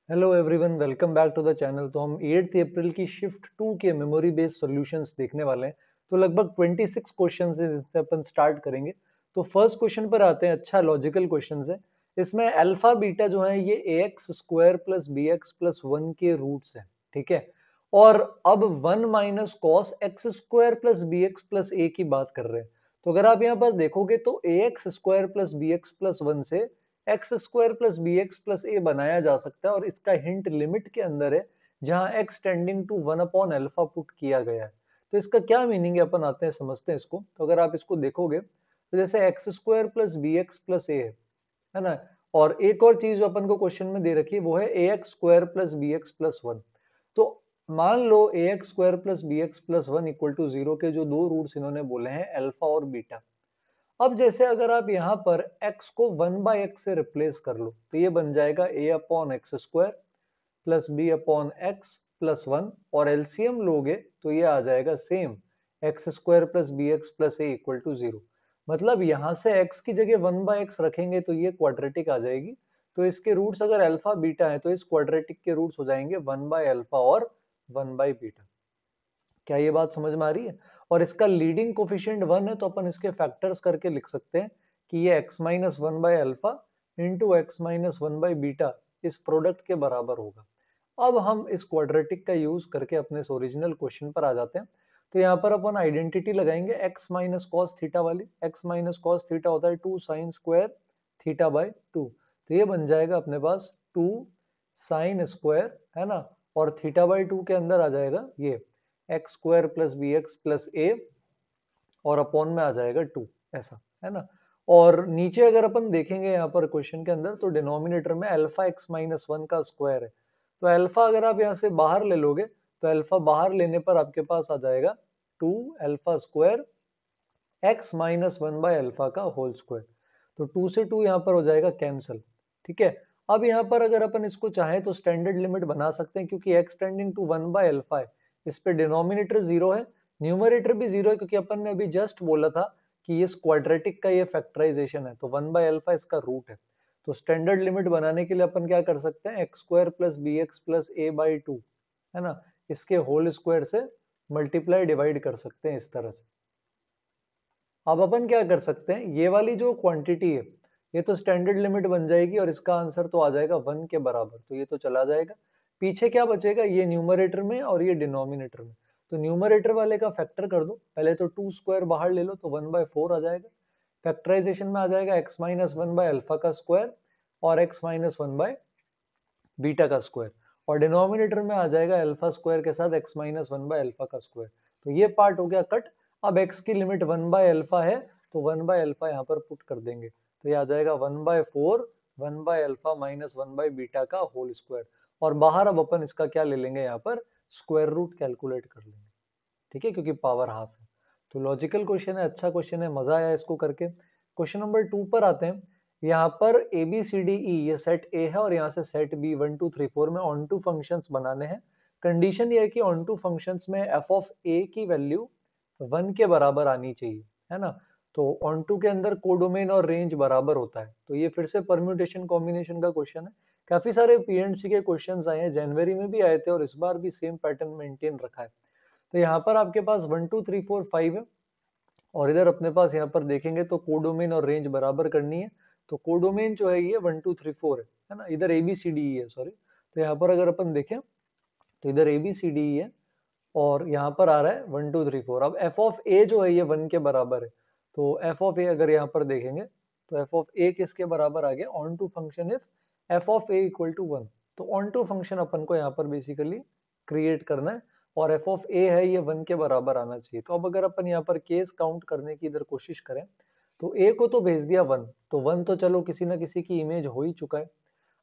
Hello everyone, welcome back to the channel. तो हम 8 अप्रैल की शिफ्ट 2 के मेमोरी बेस्ड सॉल्यूशंस देखने वाले हैं। तो लगभग 26 क्वेश्चंस है जिससे अपन स्टार्ट करेंगे। तो फर्स्ट क्वेश्चन पर आते हैं। अच्छा लॉजिकल क्वेश्चंस है। इसमें अल्फा बीटा जो है ये a x square plus B x plus one के रूट्स है। ठीक है। और अब one minus cos x square plus B x plus a की बात कर रहे हैं। तो अगर आप यहाँ पर देखोगे तो a x square plus B x plus one से x square plus B x plus a बनाया जा सकता है, और इसका हिंट लिमिट के अंदर है जहां x tending to one upon alpha पुट किया गया है। तो इसका क्या मीनिंग है, अपन आते हैं समझते हैं इसको। तो अगर आप इसको देखोगे तो जैसे x square plus B x plus a है ना। और एक और चीज जो अपन को क्वेश्चन में दे रखी है वो है a x square plus B x plus one. तो मान लो a x square plus B x plus one equal to zero के जो दो रूट्स इन्होंने बोले हैं अल्फा और बीटा। अब जैसे अगर आप यहाँ पर x को 1/x से रिप्लेस कर लो तो ये बन जाएगा a upon x square plus B upon x plus one, और एलसीएम लोगे तो ये आ जाएगा same x square plus B x plus A equal to zero. मतलब यहाँ से x की जगह 1/x रखेंगे तो ये क्वाड्रेटिक आ जाएगी। तो इसके रूट्स अगर अल्फा बीटा है तो इस क्वाड्रेटिक के रूट्स हो जाएंगे 1/अल्फा और 1/बीटा। क्या ये बात समझ में आ रही है? और इसका लीडिंग कोफिशिएंट वन है तो अपन इसके फैक्टर्स करके लिख सकते हैं कि ये x minus one by alpha into x minus one by beta इस प्रोडक्ट के बराबर होगा। अब हम इस क्वाड्रेटिक का यूज करके अपने इस ओरिजिनल क्वेश्चन पर आ जाते हैं। तो यहाँ पर अपन आइडेंटिटी लगाएंगे x माइनस कॉस थीटा वाली। x माइनस कॉस थीटा होता है two sine square theta by two. तो ये बन जाएगा अपने पास टू साइन स्क्वायर, है ना। और थीटा बाई टू के अंदर आ जाएगा ये x square plus B x plus a, और अपॉन में आ जाएगा टू, ऐसा है ना। और नीचे अगर अपन देखेंगे यहाँ पर क्वेश्चन के अंदर तो डिनोमिनेटर में अल्फा एक्स माइनस वन का स्क्वायर है। तो अल्फा अगर आप यहाँ से बाहर ले लोगे तो अल्फा बाहर लेने पर आपके पास आ जाएगा two alpha square x minus one by alpha का होल स्क्वायर। तो टू से टू यहाँ पर हो जाएगा कैंसिल। ठीक है। अब यहाँ पर अगर अपन इसको चाहें तो स्टैंडर्ड लिमिट बना सकते हैं, क्योंकि x tending to one by alpha है। इस पे डिनोमिनेटर जीरो है, न्यूमरेटर भी जीरो है, क्योंकि अपन ने अभी जस्ट बोला था कि इस क्वाड्रेटिक का ये फैक्टराइजेशन है, तो वन बाय अल्फा इसका रूट है। तो स्टैंडर्ड लिमिट बनाने के लिए अपन क्या कर सकते हैं, x square plus B x plus A by two, है ना, इसके होल स्क्वायर से मल्टीप्लाई डिवाइड कर सकते हैं इस तरह से। अब अपन क्या कर सकते हैं, ये वाली जो क्वांटिटी है ये तो स्टैंडर्ड लिमिट बन जाएगी और इसका आंसर तो आ जाएगा वन के बराबर, तो ये तो चला जाएगा। पीछे क्या बचेगा, ये न्यूमरेटर में और ये डिनोमिनेटर में। तो न्यूमरेटर वाले का फैक्टर कर दो पहले, तो टू स्क्वायर बाहर ले लो तो वन बाय फोर आ जाएगा। फैक्टराइजेशन में आ जाएगा x minus one by alpha का स्क्वायर और x minus one by beta का स्क्वायर, और डिनोमिनेटर में आ जाएगा अल्फा स्क्वायर के साथ x minus one by alpha का स्क्वायर। तो ये पार्ट हो गया कट। अब एक्स की लिमिट वन बाय अल्फा है तो वन बाय अल्फा यहाँ पर पुट कर देंगे, तो ये आ जाएगा one by four one by alpha minus one by beta का होल स्क्वायर। और बाहर अब अपन इसका क्या ले लेंगे, यहाँ पर स्क्वायर रूट कैलकुलेट कर लेंगे। ठीक है, क्योंकि पावर हाफ है। तो लॉजिकल क्वेश्चन है, अच्छा क्वेश्चन है, मजा आया इसको करके। क्वेश्चन नंबर टू पर आते हैं। यहाँ पर A B C D E ये सेट ए है और यहाँ से set B one two three four में ऑन टू फंक्शंस बनाने हैं। कंडीशन ये है कि ऑन टू फंक्शंस में एफ ऑफ ए की वैल्यू वन के बराबर आनी चाहिए, है ना। तो ऑन टू के अंदर कोडोमेन और रेंज बराबर होता है, तो ये फिर से परम्यूटेशन कॉम्बिनेशन का क्वेश्चन है। काफी सारे पीएनसी के क्वेश्चंस आए हैं, जनवरी में भी आए थे और इस बार भी सेम पैटर्न मेंटेन रखा है। तो यहाँ पर आपके पास one two three four five है, और इधर अपने पास यहाँ पर देखेंगे तो कोडोमेन और रेंज बराबर करनी है। तो कोडोमेन जो है ये वन टू थ्री फोर है ना, इधर A B C D E है, सॉरी। तो यहाँ पर अगर अपन देखें तो इधर A B C D E है और यहाँ पर आ रहा है वन टू थ्री फोर। अब एफ ऑफ ए जो है ये वन के बराबर है। तो एफ ऑफ ए अगर यहाँ पर देखेंगे तो एफ ऑफ ए किसके बराबर आ गया, onto function if F of A equal to one. तो ऑन टू फंक्शन अपन को यहाँ पर बेसिकली क्रिएट करना है, और एफ ऑफ ए है ये वन के बराबर आना चाहिए। तो अब अगर अपन यहाँ पर केस काउंट करने की इधर कोशिश करें तो ए को तो भेज दिया वन, तो वन तो चलो किसी ना किसी की इमेज हो ही चुका है।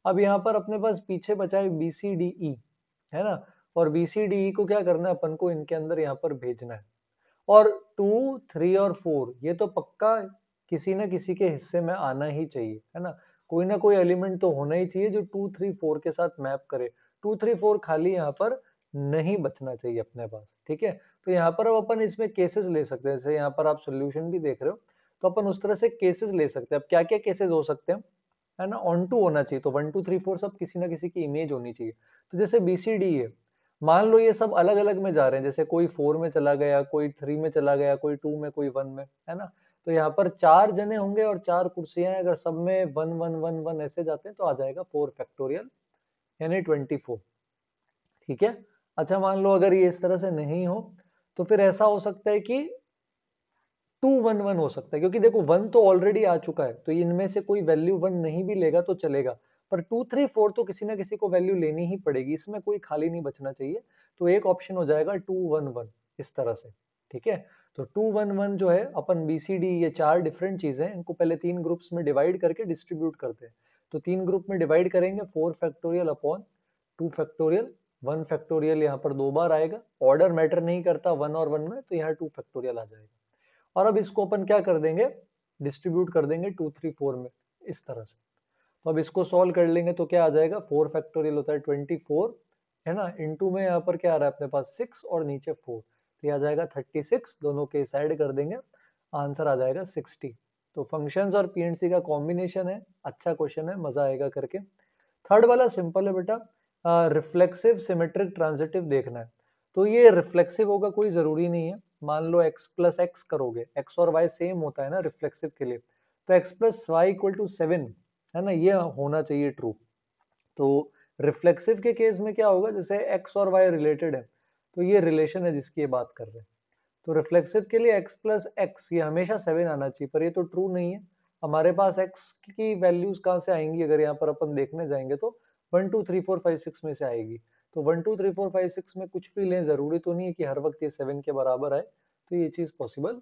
अब यहाँ पर अपने पास पीछे बचा है बी सी डी ई, है ना। और बी सी डी ई को क्या करना है, अपन को इनके अंदर यहाँ पर भेजना है। और टू थ्री और फोर ये तो पक्का किसी ना किसी के हिस्से में आना ही चाहिए, है ना। कोई ना कोई एलिमेंट तो होना ही चाहिए जो टू थ्री फोर के साथ मैप करे। टू थ्री फोर खाली यहाँ पर नहीं बचना चाहिए अपने पास। ठीक है। तो यहाँ पर अब अपन इसमें केसेस ले सकते हैं, जैसे यहाँ पर आप सोल्यूशन भी देख रहे हो, तो अपन उस तरह से केसेस ले सकते हैं। अब क्या क्या केसेस हो सकते हैं, है ना, ऑन टू होना चाहिए, तो 1 2 3 4 सब किसी ना किसी की इमेज होनी चाहिए। तो जैसे BCD है, मान लो ये सब अलग अलग में जा रहे हैं, जैसे कोई 4 में चला गया, कोई 3 में चला गया, कोई 2 में, कोई 1 में, है ना। तो यहाँ पर 4 जने होंगे और 4 कुर्सियां हैं, अगर सब में 1 1 1 1 ऐसे जाते हैं तो आ जाएगा 4 फैक्टोरियल यानी 24। ठीक है। अच्छा मान लो अगर ये इस तरह से नहीं हो, तो फिर ऐसा हो सकता है कि 2 1 1 हो सकता है, क्योंकि देखो 1 तो ऑलरेडी आ चुका है, तो इनमें से कोई वैल्यू 1 नहीं भी लेगा तो चलेगा, पर 2 3 4 तो किसी ना किसी को वैल्यू लेनी ही पड़ेगी, इसमें कोई खाली नहीं बचना चाहिए। तो एक ऑप्शन हो जाएगा 2 1 1 इस तरह से। ठीक है। तो 2 1 1 जो है अपन BCD, ये चार डिफरेंट चीजें हैं, इनको पहले 3 ग्रुप्स में डिवाइड करके डिस्ट्रीब्यूट करते हैं। तो 3 ग्रुप में डिवाइड करेंगे, 4 फैक्टोरियल अपॉन 2 फैक्टोरियल, 1 फैक्टोरियल यहाँ पर 2 बार आएगा, ऑर्डर मैटर नहीं करता 1 और 1 में, तो यहाँ 2 फैक्टोरियल आ जाएगा। और अब इसको अपन क्या कर देंगे, डिस्ट्रीब्यूट कर देंगे 2 3 4 में इस तरह से। तो अब इसको सॉल्व कर लेंगे तो क्या आ जाएगा, 4 फैक्टोरियल होता है 24, है ना, इनटू में यहाँ पर क्या आ रहा है अपने पास 6 और नीचे 4, तो ये आ जाएगा 36, दोनों के साइड कर देंगे, आंसर आ जाएगा 60। तो फंक्शंस और PNC का कॉम्बिनेशन है, अच्छा क्वेश्चन है, मजा आएगा करके। थर्ड वाला सिंपल है बेटा, रिफ्लेक्सिव सिमेट्रिक ट्रांजिटिव देखना है। तो ये रिफ्लेक्सिव होगा कोई जरूरी नहीं है, मान लो x प्लस एक्स करोगे, x और y सेम होता है ना रिफ्लेक्सिव के लिए, तो x plus Y equal to 7, है ना, ये होना चाहिए ट्रू। तो रिफ्लेक्सिव के केस में क्या होगा, जैसे x और y रिलेटेड है, तो ये रिलेशन है जिसकी ये बात कर रहे हैं। तो रिफ्लेक्सिव के लिए x प्लस एक्स ये हमेशा 7 आना चाहिए, पर ये तो ट्रू नहीं है। हमारे पास x की वैल्यूज कहाँ से आएंगी, अगर यहाँ पर अपन देखने जाएंगे तो 1 2 3 4 5 6 में से आएगी। तो 1 2 3 4 5 6 में कुछ भी लें, जरूरी तो नहीं है कि हर वक्त ये 7 के बराबर आए, तो ये चीज पॉसिबल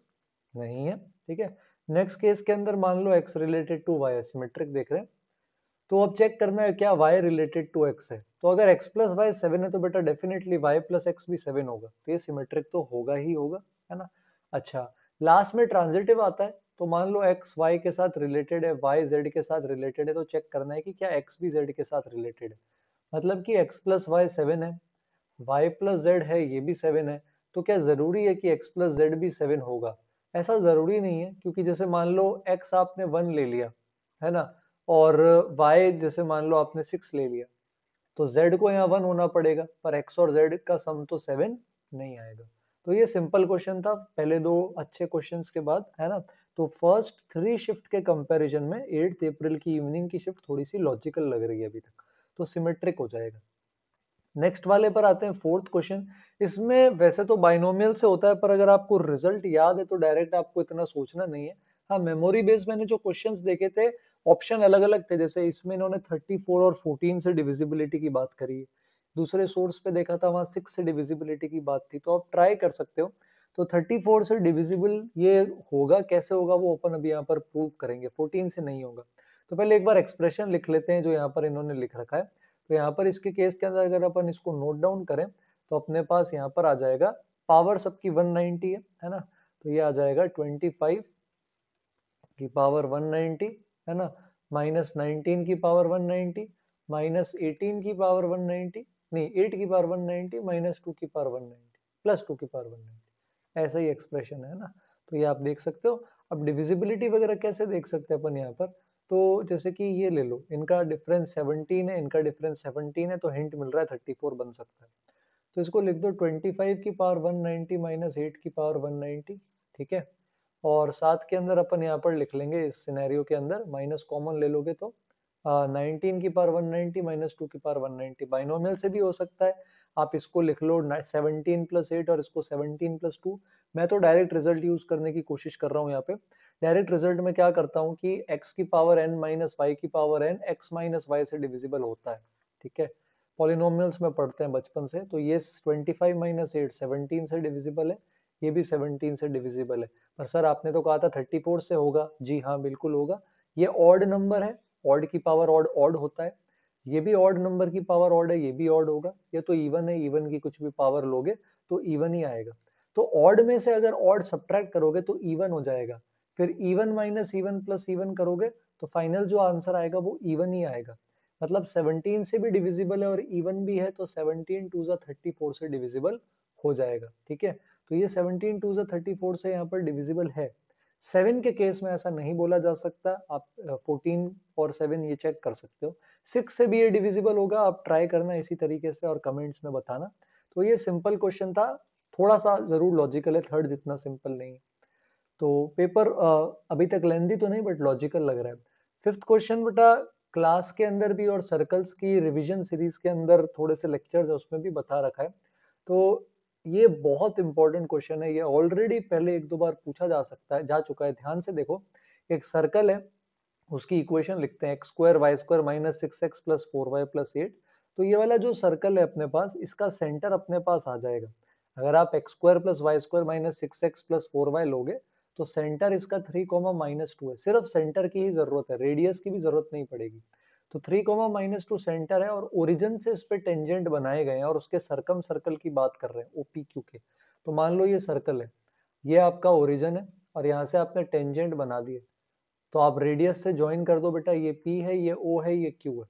नहीं है। ठीक है। नेक्स्ट केस के अंदर मान लो x related to y, symmetric देख रहे हैं, तो अब चेक करना है क्या y रिलेटेड टू x है। तो अगर x प्लस वाई 7 है तो बेटा डेफिनेटली y प्लस एक्स भी 7 होगा, तो ये सिमेट्रिक तो होगा ही होगा, है ना। अच्छा, लास्ट में ट्रांजिटिव आता है, तो मान लो x y के साथ रिलेटेड है, y z के साथ रिलेटेड है, तो चेक करना है कि क्या x भी z के साथ रिलेटेड है। मतलब कि x प्लस वाई 7 है, y प्लस z है, ये भी 7 है, तो क्या जरूरी है कि x प्लस z भी 7 होगा? ऐसा जरूरी नहीं है, क्योंकि जैसे मान लो x आपने 1 ले लिया, है ना, और y जैसे मान लो आपने 6 ले लिया, तो z को यहाँ 1 होना पड़ेगा, पर x और z का सम तो 7 नहीं आएगा। तो ये सिंपल क्वेश्चन था, पहले दो अच्छे क्वेश्चंस के बाद, है ना। तो फर्स्ट 3 शिफ्ट के कंपैरिजन में 8 अप्रैल की इवनिंग की शिफ्ट थोड़ी सी लॉजिकल लग रही है अभी तक, तो सिमेट्रिक हो जाएगा। नेक्स्ट वाले पर आते हैं, फोर्थ क्वेश्चन। इसमें वैसे तो बाइनोमियल से होता है, पर अगर आपको रिजल्ट याद है तो डायरेक्ट आपको इतना सोचना नहीं है। हाँ, मेमोरी बेस्ड मैंने जो क्वेश्चंस देखे थे, ऑप्शन अलग अलग थे, जैसे इसमें इन्होंने 34 और 14 से डिविजिबिलिटी की बात करी है, दूसरे सोर्स पे देखा था वहां 6 से डिविजिबिलिटी की बात थी, तो आप ट्राई कर सकते हो। तो 34 से डिविजिबल ये होगा, कैसे होगा वो अपन अभी यहाँ पर प्रूव करेंगे, 14 से नहीं होगा। तो पहले एक बार एक्सप्रेशन लिख लेते हैं जो यहाँ पर इन्होंने लिख रखा है। तो यहाँ पर इसके केस के अंदर अगर अपन इसको नोट डाउन करें, तो अपने पास यहाँ पर आ जाएगा, पावर सबकी 190 है ना, तो ये आ जाएगा 25 की पावर 190, है ना, माइनस 19 की पावर 190, माइनस 18 की पावर 190, नहीं 8 की पावर 190, माइनस 2 की पावर 190, प्लस 2 की पावर 190, ऐसा ही एक्सप्रेशन है ना। तो ये आप देख सकते हो। अब डिविजिबिलिटी वगैरह कैसे देख सकते हैं अपन यहाँ पर, तो जैसे कि ये ले लो, इनका डिफरेंस 17 है, इनका डिफरेंस 17 है, तो हिंट मिल रहा है 34 बन सकता है। तो इसको लिख दो 25 की पावर 190 माइनस 8 की पावर 190। ठीक है। और साथ के अंदर अपन यहाँ पर लिख लेंगे, इस सिनेरियो के अंदर माइनस कॉमन ले लोगे तो 19 की पावर 190 माइनस 2 की पावर 190, बाइनोमियल से भी हो सकता है। आप इसको लिख लो 17 प्लस 8 और इसको 17 प्लस 2। मैं तो डायरेक्ट रिजल्ट यूज करने की कोशिश कर रहा हूँ यहाँ पे। डायरेक्ट रिजल्ट में क्या करता हूँ कि x की पावर n माइनस वाई की power n x minus Y से डिविजिबल होता है। ठीक है। पॉलिनोमियल्स में पढ़ते हैं बचपन से, तो ये 25 माइनस 8 17 से डिविजिबल है, ये भी 17 से डिविजिबल है। पर सर आपने तो कहा था 34 से होगा, जी हाँ बिल्कुल होगा। ये ऑड नंबर है, ऑड की पावर ऑड ऑड होता है, ये भी ऑड नंबर की पावर ऑड है, ये भी ऑड होगा। ये तो इवन है, इवन की कुछ भी पावर लोगे तो इवन ही आएगा। तो ऑड में से अगर ऑड सब्ट्रैक्ट करोगे तो इवन हो जाएगा, फिर even minus even plus even करोगे तो फाइनल जो आंसर आएगा वो इवन ही आएगा। मतलब 17 से भी डिविजिबल है और इवन भी है, तो 17 टू ज़ा 34 से डिविजिबल हो जाएगा। ठीक है। तो ये 17 टू ज़ा 34 से यहाँ पर डिविजिबल है। 7 के केस में ऐसा नहीं बोला जा सकता, आप 14 और 7 ये चेक कर सकते हो। 6 से भी ये डिविजिबल होगा, आप ट्राई करना इसी तरीके से और कमेंट्स में बताना। तो ये सिंपल क्वेश्चन था, थोड़ा सा जरूर लॉजिकल है, थर्ड जितना सिंपल नहीं है। तो पेपर अभी तक लेंदी तो नहीं बट लॉजिकल लग रहा है। फिफ्थ क्वेश्चन बेटा, क्लास के अंदर भी और सर्कल्स की रिवीजन सीरीज के अंदर थोड़े से लेक्चर्स है उसमें भी बता रखा है। तो ये बहुत इंपॉर्टेंट क्वेश्चन है, ये ऑलरेडी पहले एक दो बार पूछा जा सकता है, जा चुका है। ध्यान से देखो, एक सर्कल है, उसकी इक्वेशन लिखते हैं x square y square minus 6x plus 4y plus 8। तो ये वाला जो सर्कल है अपने पास, इसका सेंटर अपने पास आ जाएगा। अगर आप x square plus y square minus 6x plus 4y लोगे तो सेंटर इसका 3 कोमा माइनस 2 है। सिर्फ सेंटर की ही जरूरत है, रेडियस की भी जरूरत नहीं पड़ेगी। तो 3 कोमा माइनस 2 सेंटर है और ओरिजिन से इस पे टेंजेंट बनाए गए हैं और उसके सरकम सर्कल की बात कर रहे हैं ओपी क्यू के। तो मान लो ये सर्कल है, ये आपका ओरिजिन है और यहाँ से आपने टेंजेंट बना दिए। तो आप रेडियस से ज्वाइन कर दो बेटा, ये P है, ये O है, ये Q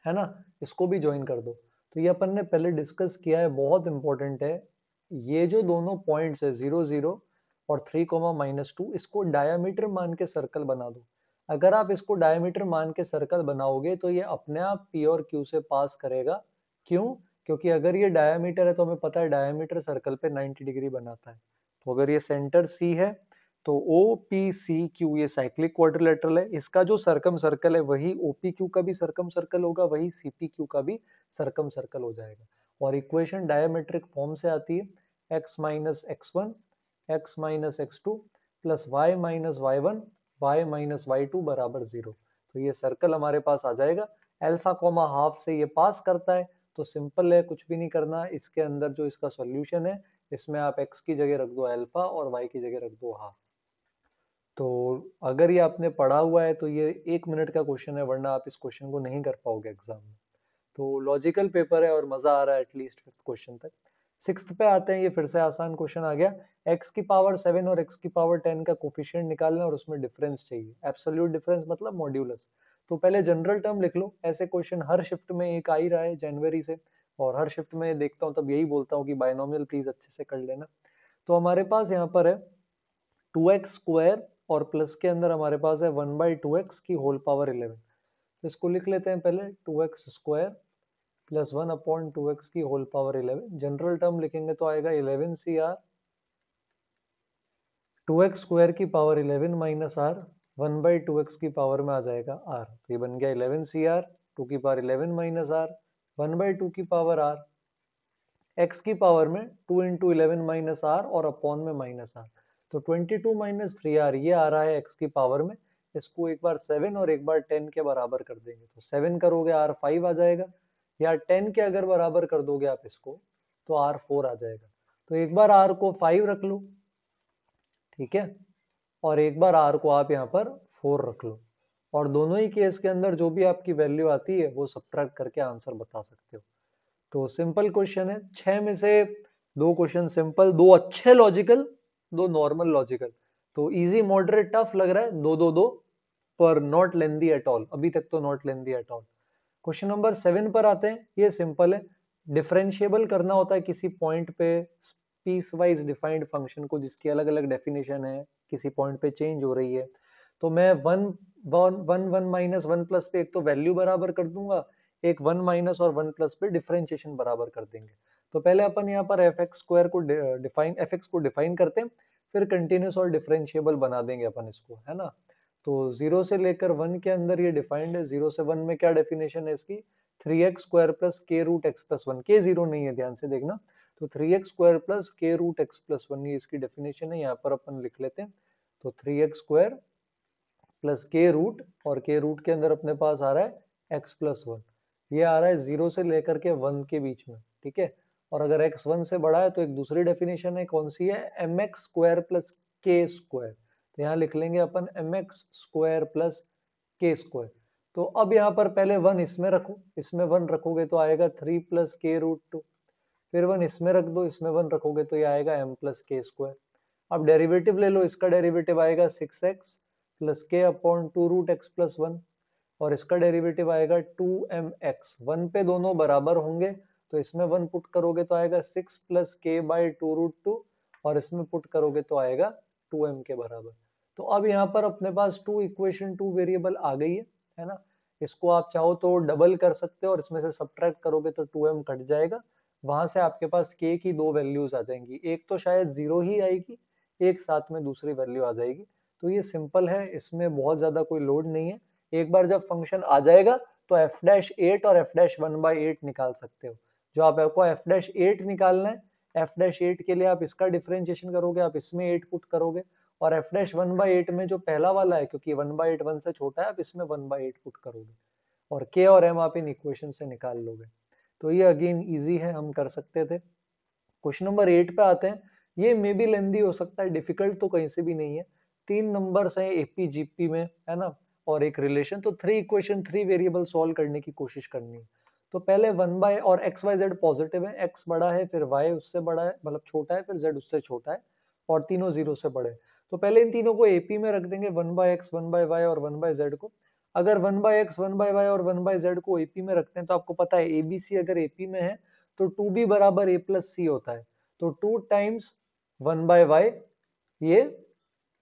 है ना, इसको भी ज्वाइन कर दो। तो ये अपन ने पहले डिस्कस किया है, बहुत इंपॉर्टेंट है। ये जो दोनों पॉइंट्स है 0 0 और 3 कोमा माइनस 2, इसको डायमीटर मान के सर्कल बना दो। अगर आप इसको डायमीटर मान के सर्कल बनाओगे तो ये अपने आप P और Q से पास करेगा। क्यों? क्योंकि अगर ये डायमीटर है तो हमें पता है डायमीटर सर्कल पे 90 डिग्री बनाता है। तो अगर ये सेंटर C है तो OPCQ ये साइक्लिक क्वाड्रिलेटरल है, इसका जो सरकम सर्कल है वही OPQ का भी सरकम सर्कल होगा, वही CPQ का भी सरकम सर्कल हो जाएगा। और इक्वेशन डायमेट्रिक फॉर्म से आती है x minus x1 x minus x2 plus y minus y1 y minus y2 बराबर 0। तो ये सर्कल हमारे पास आ जाएगा, अल्फा कॉमा हाफ से ये पास करता है। तो सिंपल है, कुछ भी नहीं करना। इसके अंदर जो इसका सॉल्यूशन है, इसमें आप x की जगह रख दो अल्फा और y की जगह रख दो हाफ। तो अगर ये आपने पढ़ा हुआ है तो ये 1 मिनट का क्वेश्चन है, वरना आप इस क्वेश्चन को नहीं कर पाओगे एग्जाम में। तो लॉजिकल पेपर है और मजा आ रहा है एटलीस्ट फिफ्थ क्वेश्चन तक। सिक्स्थ पे आते हैं, ये फिर से आसान क्वेश्चन आ गया। x की पावर 7 और x की पावर 10 का कोफिशिएंट निकालना और उसमें डिफरेंस चाहिए। एब्सोल्यूट डिफरेंस मतलब मॉड्यूलस। तो पहले जनरल टर्म लिख लो, ऐसे क्वेश्चन हर शिफ्ट में एक आ ही रहा है जनवरी से, और हर शिफ्ट में देखता हूँ तब यही बोलता हूँ कि बायनोमियल प्लीज अच्छे से कर लेना। तो हमारे पास यहाँ पर है 2x स्क्वायर और प्लस के अंदर हमारे पास है 1/2x की होल पावर 11। तो इसको लिख लेते हैं पहले, 2x स्क्वायर प्लस 1/2x की होल पावर 11। जनरल टर्म लिखेंगे तो आएगा 11 CR 2x स्क्वायर की पावर 11 माइनस आर 1/2x की पावर में आ जाएगा r। तो ये बन गया 11 CR 2 की पावर 11 माइनस आर 1/2 की पावर r, x की पावर में 2 इंटू 11 माइनस आर और अपॉन में माइनस आर। तो 22 माइनस 3r ये आ रहा है x की पावर में। इसको एक बार 7 और एक बार 10 के बराबर कर देंगे तो 7 करोगे r 5 आ जाएगा, या 10 के अगर बराबर कर दोगे आप इसको तो r 4 आ जाएगा। तो एक बार r को 5 रख लो, ठीक है, और एक बार r को आप यहाँ पर 4 रख लो, और दोनों ही केस के अंदर जो भी आपकी वैल्यू आती है वो सब्ट्रैक्ट करके आंसर बता सकते हो। तो सिंपल क्वेश्चन है, 6 में से 2 क्वेश्चन सिंपल, 2 अच्छे लॉजिकल, 2 नॉर्मल लॉजिकल। तो इजी मॉडरेट टफ लग रहा है, 2 2 2 पर नॉट लेंदी एट ऑल, अभी तक तो not lengthy at all. Question number 7 पर आते हैं, ये सिंपल है। डिफरेंशिएबल करना होता है किसी पॉइंट पे पीस वाइज डिफाइंड फंक्शन को, जिसकी अलग अलग डेफिनेशन है, किसी पॉइंट पे चेंज हो रही है। तो मैं one one one one minus one plus पे एक तो वैल्यू बराबर कर दूंगा, एक 1 माइनस और 1 प्लस पे डिफरेंशिएशन बराबर कर देंगे। तो पहले अपन यहाँ पर एफ एक्स स्क्वायर को डिफाइन एफ एक्स को डिफाइन करते हैं, फिर कंटिन्यूस और डिफरेंशिएबल बना देंगे अपन इसको, है ना। तो 0 से लेकर 1 के अंदर ये डिफाइंड है। 0 से 1 में क्या डेफिनेशन है इसकी, 3x स्क्वायर प्लस के रूट एक्स प्लस 1, के जीरो नहीं है, ध्यान से देखना। तो 3x स्क्वायर प्लस के रूट एक्स प्लस 1 ये इसकी डेफिनेशन है, यहाँ पर अपन लिख लेते हैं। तो 3x स्क्वायर प्लस के रूट, और के रूट के अंदर अपने पास आ रहा है x प्लस 1, ये आ रहा है 0 से लेकर के 1 के बीच में, ठीक है। और अगर x 1 से बड़ा है तो एक दूसरी डेफिनेशन है, कौन सी है, mx स्क्वायर प्लस के स्क्वायर। तो यहाँ लिख लेंगे अपन mx स्क्वायर प्लस के स्क्वायर। तो अब यहाँ पर पहले 1 इसमें रखो, इसमें 1 रखोगे तो आएगा 3 प्लस के रूट 2, फिर 1 इसमें रख दो, इसमें 1 रखोगे तो ये आएगा m प्लस के स्क्वायर। अब डेरिवेटिव ले लो, इसका डेरिवेटिव आएगा 6x प्लस के अपॉन 2 रूट एक्स प्लस 1, और इसका डेरिवेटिव आएगा 2mx। 1 पे दोनों बराबर होंगे तो इसमें 1 पुट करोगे तो आएगा 6 प्लस के बाई 2 रूट 2, और इसमें पुट करोगे तो आएगा 2m के बराबर। तो अब यहाँ पर अपने पास 2 इक्वेशन 2 वेरिएबल आ गई है ना। इसको आप चाहो तो डबल कर सकते हो और इसमें से सब्ट्रैक्ट करोगे तो 2m कट जाएगा। वहां से आपके पास k की 2 वैल्यूज आ जाएंगी, एक तो शायद 0 ही आएगी, एक साथ में दूसरी वैल्यू आ जाएगी। तो ये सिंपल है, इसमें बहुत ज्यादा कोई लोड नहीं है। एक बार जब फंक्शन आ जाएगा तो f'8 और f'1/8 निकाल सकते हो। जो आपको f'8 निकालना है, f'8 के लिए आप इसका डिफरेंशिएशन करोगे, आप इसमें 8 पुट करोगे, और f'1/8 में जो पहला वाला है, क्योंकि 1/8 1 से छोटा है, आप इसमें 1/8 पुट करोगे और k और m आप इन इक्वेशन से निकाल लोगे। तो ये अगेन इजी है, हम कर सकते थे। क्वेश्चन नंबर 8 पे आते हैं। ये मे बी लेंदी हो सकता है, डिफिकल्ट तो कहीं से भी नहीं है। 3 नंबर्स हैं एपी जीपी में, है ना, और एक रिलेशन। तो 3 इक्वेशन 3 वेरिएबल सॉल्व करने की कोशिश करनी है। तो पहले 1 बाय, और एक्स वाई जेड पॉजिटिव है, एक्स बड़ा है, फिर वाई उससे बड़ा है, मतलब छोटा है, फिर जेड उससे छोटा है, और तीनों जीरो से बड़े। तो पहले इन तीनों को एपी में रख देंगे, 1 बाय एक्स, 1 बाय वाई और 1 बाय जेड को। अगर 1 बाय एक्स, 1 बाय वाई और 1 बाय जेड को एपी में रखते हैं तो आपको पता है एबीसी अगर एपी में है तो 2b बराबर a प्लस सी होता है। तो 2 टाइम्स 1 बाय वाई ये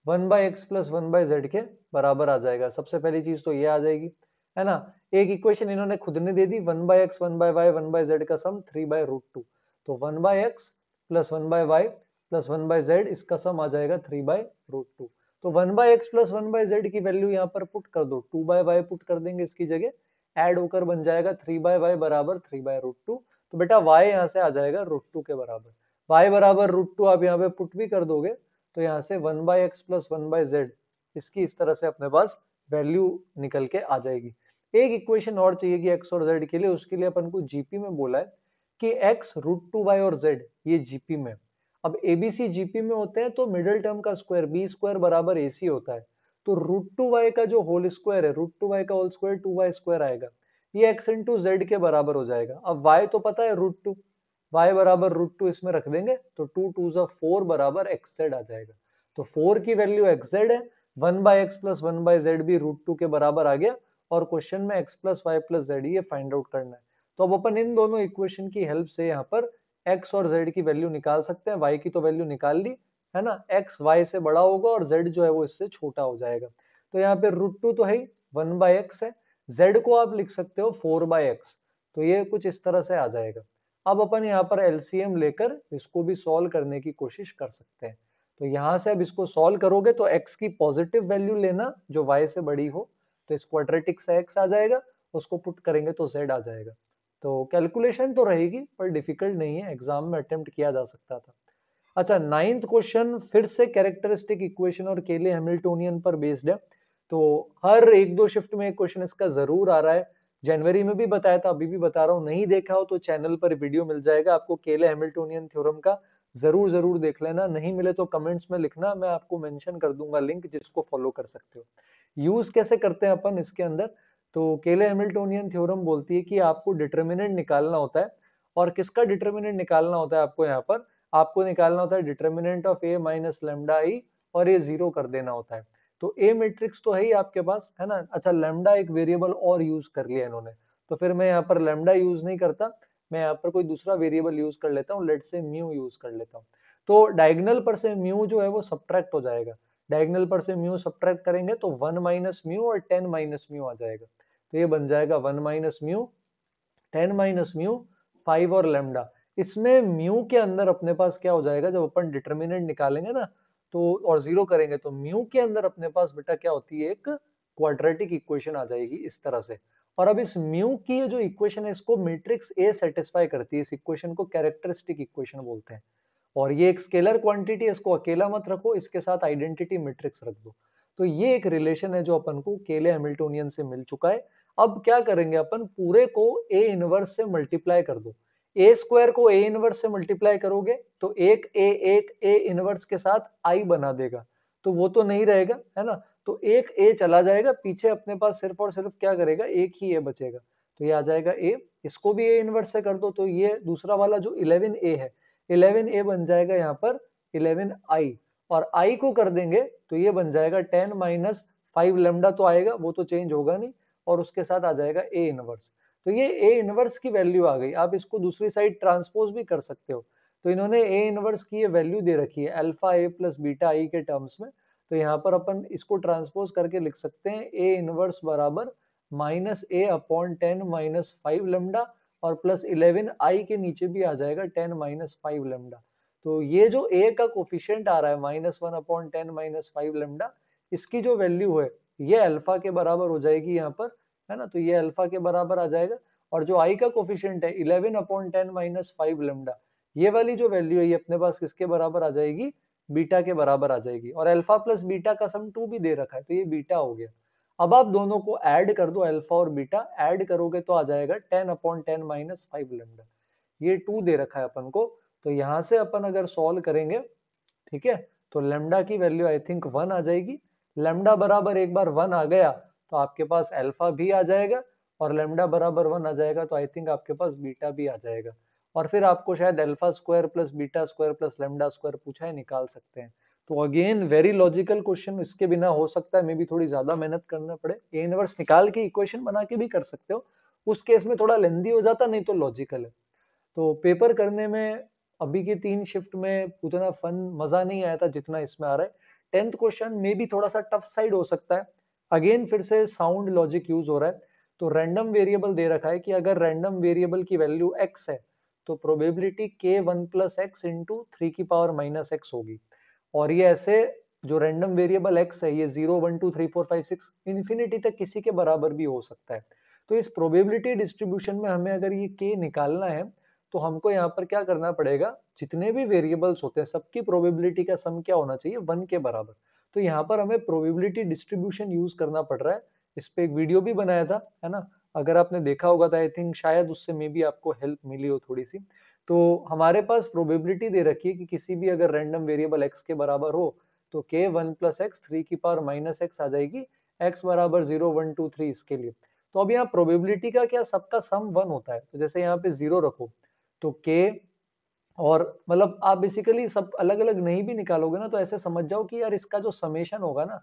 1 by x plus 1 by z के बराबर आ जाएगा। सबसे पहली चीज तो ये आ जाएगी, है ना। एक इक्वेशन इन्होंने खुद ने दे दी, 1 by x, 1 by y, 1 by z का सम 3/√2। तो 1 by x plus 1 by y plus 1 by z, इसका सम आ जाएगा 3/√2। तो 1 by x plus 1 by z की वैल्यू यहाँ पर पुट कर दो, 2 बाय वाई पुट कर देंगे इसकी जगह, ऐड होकर बन जाएगा 3 बाय वाई बराबर 3/√2। तो बेटा y यहाँ से आ जाएगा √2 के बराबर। y बराबर √2 आप यहाँ पे पुट भी कर दोगे तो यहाँ से 1 by x plus 1 by z, इसकी इस तरह से अपने पास वैल्यू निकल के आ जाएगी। एक इक्वेशन और चाहिए कि x और z के लिए, उसके लिए अपन को जीपी में बोला है कि x √2y और z ये जीपी में। अब एबीसी जीपी में होते हैं तो मिडिल टर्म का स्क्वायर बी स्क्वायर बराबर एसी होता है। तो √2y का जो होल स्क्वायर है, √2y का होल स्क्वायर 2y स्क्वायर आएगा, ये x इंटू जेड के बराबर हो जाएगा। अब y तो पता है √2, y बराबर √2 इसमें रख देंगे तो 2 2 4 बराबर xz आ जाएगा। तो 4 की वैल्यू xz है, 1 by x plus 1 by z भी √2 के बराबर आ गया, और क्वेश्चन में x plus y plus z ये फाइंड आउट करना है। तो अब अपन इन दोनों इक्वेशन की हेल्प से यहाँ पर x और z की वैल्यू निकाल सकते हैं। y की तो वैल्यू निकाल ली, है ना, x y से बड़ा होगा और z जो है वो इससे छोटा हो जाएगा। तो यहाँ पे √2 तो है ही, 1 बाय एक्स है, z को आप लिख सकते हो 4 बाय एक्स। तो ये कुछ इस तरह से आ जाएगा। अब अपन यहाँ पर एलसीएम लेकर इसको भी सॉल्व करने की कोशिश कर सकते हैं। तो यहाँ से अब इसको सॉल्व करोगे तो x की पॉजिटिव वैल्यू लेना जो y से बड़ी हो, तो इस क्वाड्रेटिक से x आ जाएगा, उसको पुट करेंगे तो z आ जाएगा। तो कैलकुलेशन तो रहेगी पर डिफिकल्ट नहीं है, एग्जाम में अटेम्प्ट किया जा सकता था। अच्छा, 9th क्वेश्चन फिर से कैरेक्टरिस्टिक इक्वेशन और केले हैमिल्टोनियन पर बेस्ड है। तो हर एक दो शिफ्ट में एक क्वेश्चन इसका जरूर आ रहा है। जनवरी में भी बताया था, अभी भी बता रहा हूँ, नहीं देखा हो तो चैनल पर वीडियो मिल जाएगा आपको केले हैमिल्टोनियन थ्योरम का, जरूर जरूर देख लेना। नहीं मिले तो कमेंट्स में लिखना, मैं आपको मेंशन कर दूंगा लिंक जिसको फॉलो कर सकते हो। यूज कैसे करते हैं अपन इसके अंदर, तो केले हैमिल्टोनियन थ्योरम बोलती है कि आपको डिटर्मिनेंट निकालना होता है। और किसका डिटर्मिनेंट निकालना होता है आपको, यहाँ पर आपको निकालना होता है determinant of A minus lambda I, और ये जीरो कर देना होता है। तो ए मैट्रिक्स तो है ही आपके पास, है ना। अच्छा, लेमडा एक वेरिएबल और यूज कर लिया इन्होंने, तो फिर मैं यहाँ पर लेमडा यूज नहीं करता, मैं यहाँ पर कोई दूसरा वेरिएबल यूज कर लेता हूँ, लेट से म्यू यूज कर लेता हूँ। तो डायगोनल पर से म्यू जो है वो सब्ट्रैक्ट हो जाएगा, डायगोनल पर से म्यू सब्ट्रैक्ट करेंगे तो 1 माइनस म्यू और 10 माइनस म्यू आ जाएगा। तो ये बन जाएगा 1 माइनस म्यू, 10 माइनस म्यू, 5 और लेमडा। इसमें म्यू के अंदर अपने पास क्या हो जाएगा, जब अपन डिटर्मिनेंट निकालेंगे ना तो और जीरो करेंगे तो म्यू के अंदर अपने पास बेटा क्या होती है, एक क्वाड्रेटिक इक्वेशन आ जाएगी इस तरह से। और अब इस म्यू की जो इक्वेशन है इसको मैट्रिक्स ए सेटिस्फाई करती है, इस इक्वेशन को कैरेक्टरिस्टिक इक्वेशन बोलते हैं। और ये एक स्केलर क्वांटिटी है, इसको अकेला मत रखो, इसके साथ आइडेंटिटी मैट्रिक्स रख दो। तो ये एक रिलेशन है जो अपन को केले हैमिल्टोनियन से मिल चुका है। अब क्या करेंगे अपन, पूरे को ए इनवर्स से मल्टीप्लाई कर दो। ए स्क्वायर को ए इनवर्स से मल्टीप्लाई करोगे तो एक ए इनवर्स के साथ आई बना देगा, तो वो तो नहीं रहेगा, है ना। तो एक ए चला जाएगा पीछे, अपने पास सिर्फ और सिर्फ क्या करेगा, एक ही ए बचेगा। तो ये आ जाएगा ए, इसको भी ए इनवर्स से कर दो तो ये दूसरा वाला जो 11 ए है, 11 ए बन जाएगा यहाँ पर 11 आई, और आई को कर देंगे तो ये बन जाएगा 10 माइनस 5 लेमडा तो आएगा, वो तो चेंज होगा नहीं, और उसके साथ आ जाएगा ए इनवर्स। तो ये ए इनवर्स की वैल्यू आ गई। आप इसको दूसरी साइड ट्रांसपोज भी कर सकते हो, तो इन्होंने ए इनवर्स की ये वैल्यू दे रखी है अल्फा ए प्लस बीटा आई के टर्म्स में। तो यहाँ पर अपन इसको ट्रांसपोज करके लिख सकते हैं ए इनवर्स बराबर माइनस ए अपॉन 10 माइनस 5 लेमडा और प्लस 11 आई के नीचे भी आ जाएगा 10 माइनस 5 लेमडा। तो ये जो ए का कोफिशिएंट आ रहा है -1 अपॉन 10 माइनस 5 लेमडा, इसकी जो वैल्यू है ये अल्फा के बराबर हो जाएगी यहाँ पर, है ना। तो ये अल्फा के बराबर आ जाएगा। और जो आई का कोफिशिएंट है 11 अपॉन 10 माइनस 5 लेमडा, ये वाली जो वैल्यू है ये अपने पास किसके बराबर आ जाएगी, बीटा के बराबर आ जाएगी। और अल्फा प्लस बीटा का सम 2 भी दे रखा है, तो ये बीटा हो गया। अब आप दोनों को ऐड कर दो, अल्फा और बीटा ऐड करोगे तो आ जाएगा 10 अपॉन 10 माइनस 5 लेमडा। ये 2 दे रखा है अपन को। तो यहाँ से अपन अगर सॉल्व करेंगे, ठीक है, तो लेमडा की वैल्यू आई थिंक 1 आ जाएगी। लेमडा बराबर एक बार 1 आ गया तो आपके पास अल्फा भी आ जाएगा, और लेमडा बराबर 1 आ जाएगा तो आई थिंक आपके पास बीटा भी आ जाएगा। और फिर आपको शायद alpha square plus beta square plus lambda square पूछा है, निकाल सकते हैं। तो अगेन वेरी लॉजिकल क्वेश्चन, इसके बिना हो सकता है मे भी थोड़ी ज्यादा मेहनत करना पड़े। ए इनवर्स निकाल के इक्वेशन बना के भी कर सकते हो, उस केस में थोड़ा लेंदी हो जाता, नहीं तो लॉजिकल है। तो पेपर करने में अभी की 3 शिफ्ट में उतना फन मजा नहीं आया था जितना इसमें आ रहा है। 10th क्वेश्चन में भी थोड़ा सा टफ साइड हो सकता है। अगेन फिर से साउंड लॉजिक यूज हो रहा है। तो रैंडम वेरिएबल दे रखा है कि अगर रैंडम वेरिएबल की वैल्यू x है तो probability k 1 plus x into 3 की पावर माइनस एक्स होगी। और ये ऐसे जो रैंडम वेरिएबल x है ये 0 1 2 3 4 5 6 इन्फिनिटी तक किसी के बराबर भी हो सकता है। तो इस प्रोबेबिलिटी डिस्ट्रीब्यूशन में हमें अगर ये k निकालना है तो हमको यहाँ पर क्या करना पड़ेगा, जितने भी वेरिएबल्स होते हैं सबकी प्रोबेबिलिटी का सम क्या होना चाहिए, 1 के बराबर। तो यहाँ पर हमें प्रोबेबिलिटी डिस्ट्रीब्यूशन यूज करना पड़ रहा है। इस पे एक वीडियो भी बनाया था, है ना, अगर आपने देखा होगा तो आई थिंक शायद उससे मे भी आपको हेल्प मिली हो थोड़ी सी। तो हमारे पास प्रोबेबिलिटी दे रखी है कि किसी भी अगर रैंडम वेरिएबल एक्स के बराबर हो तो के 1 प्लस एक्स 3 की पावर माइनस एक्स आ जाएगी, एक्स बराबर 0 1 2 3 इसके लिए। तो अब यहाँ प्रोबेबिलिटी का क्या, सबका सम 1 होता है, तो जैसे यहाँ पे 0 रखो तो के, और मतलब आप बेसिकली सब अलग अलग नहीं भी निकालोगे ना तो ऐसे समझ जाओ कि यार इसका जो समेशन होगा ना,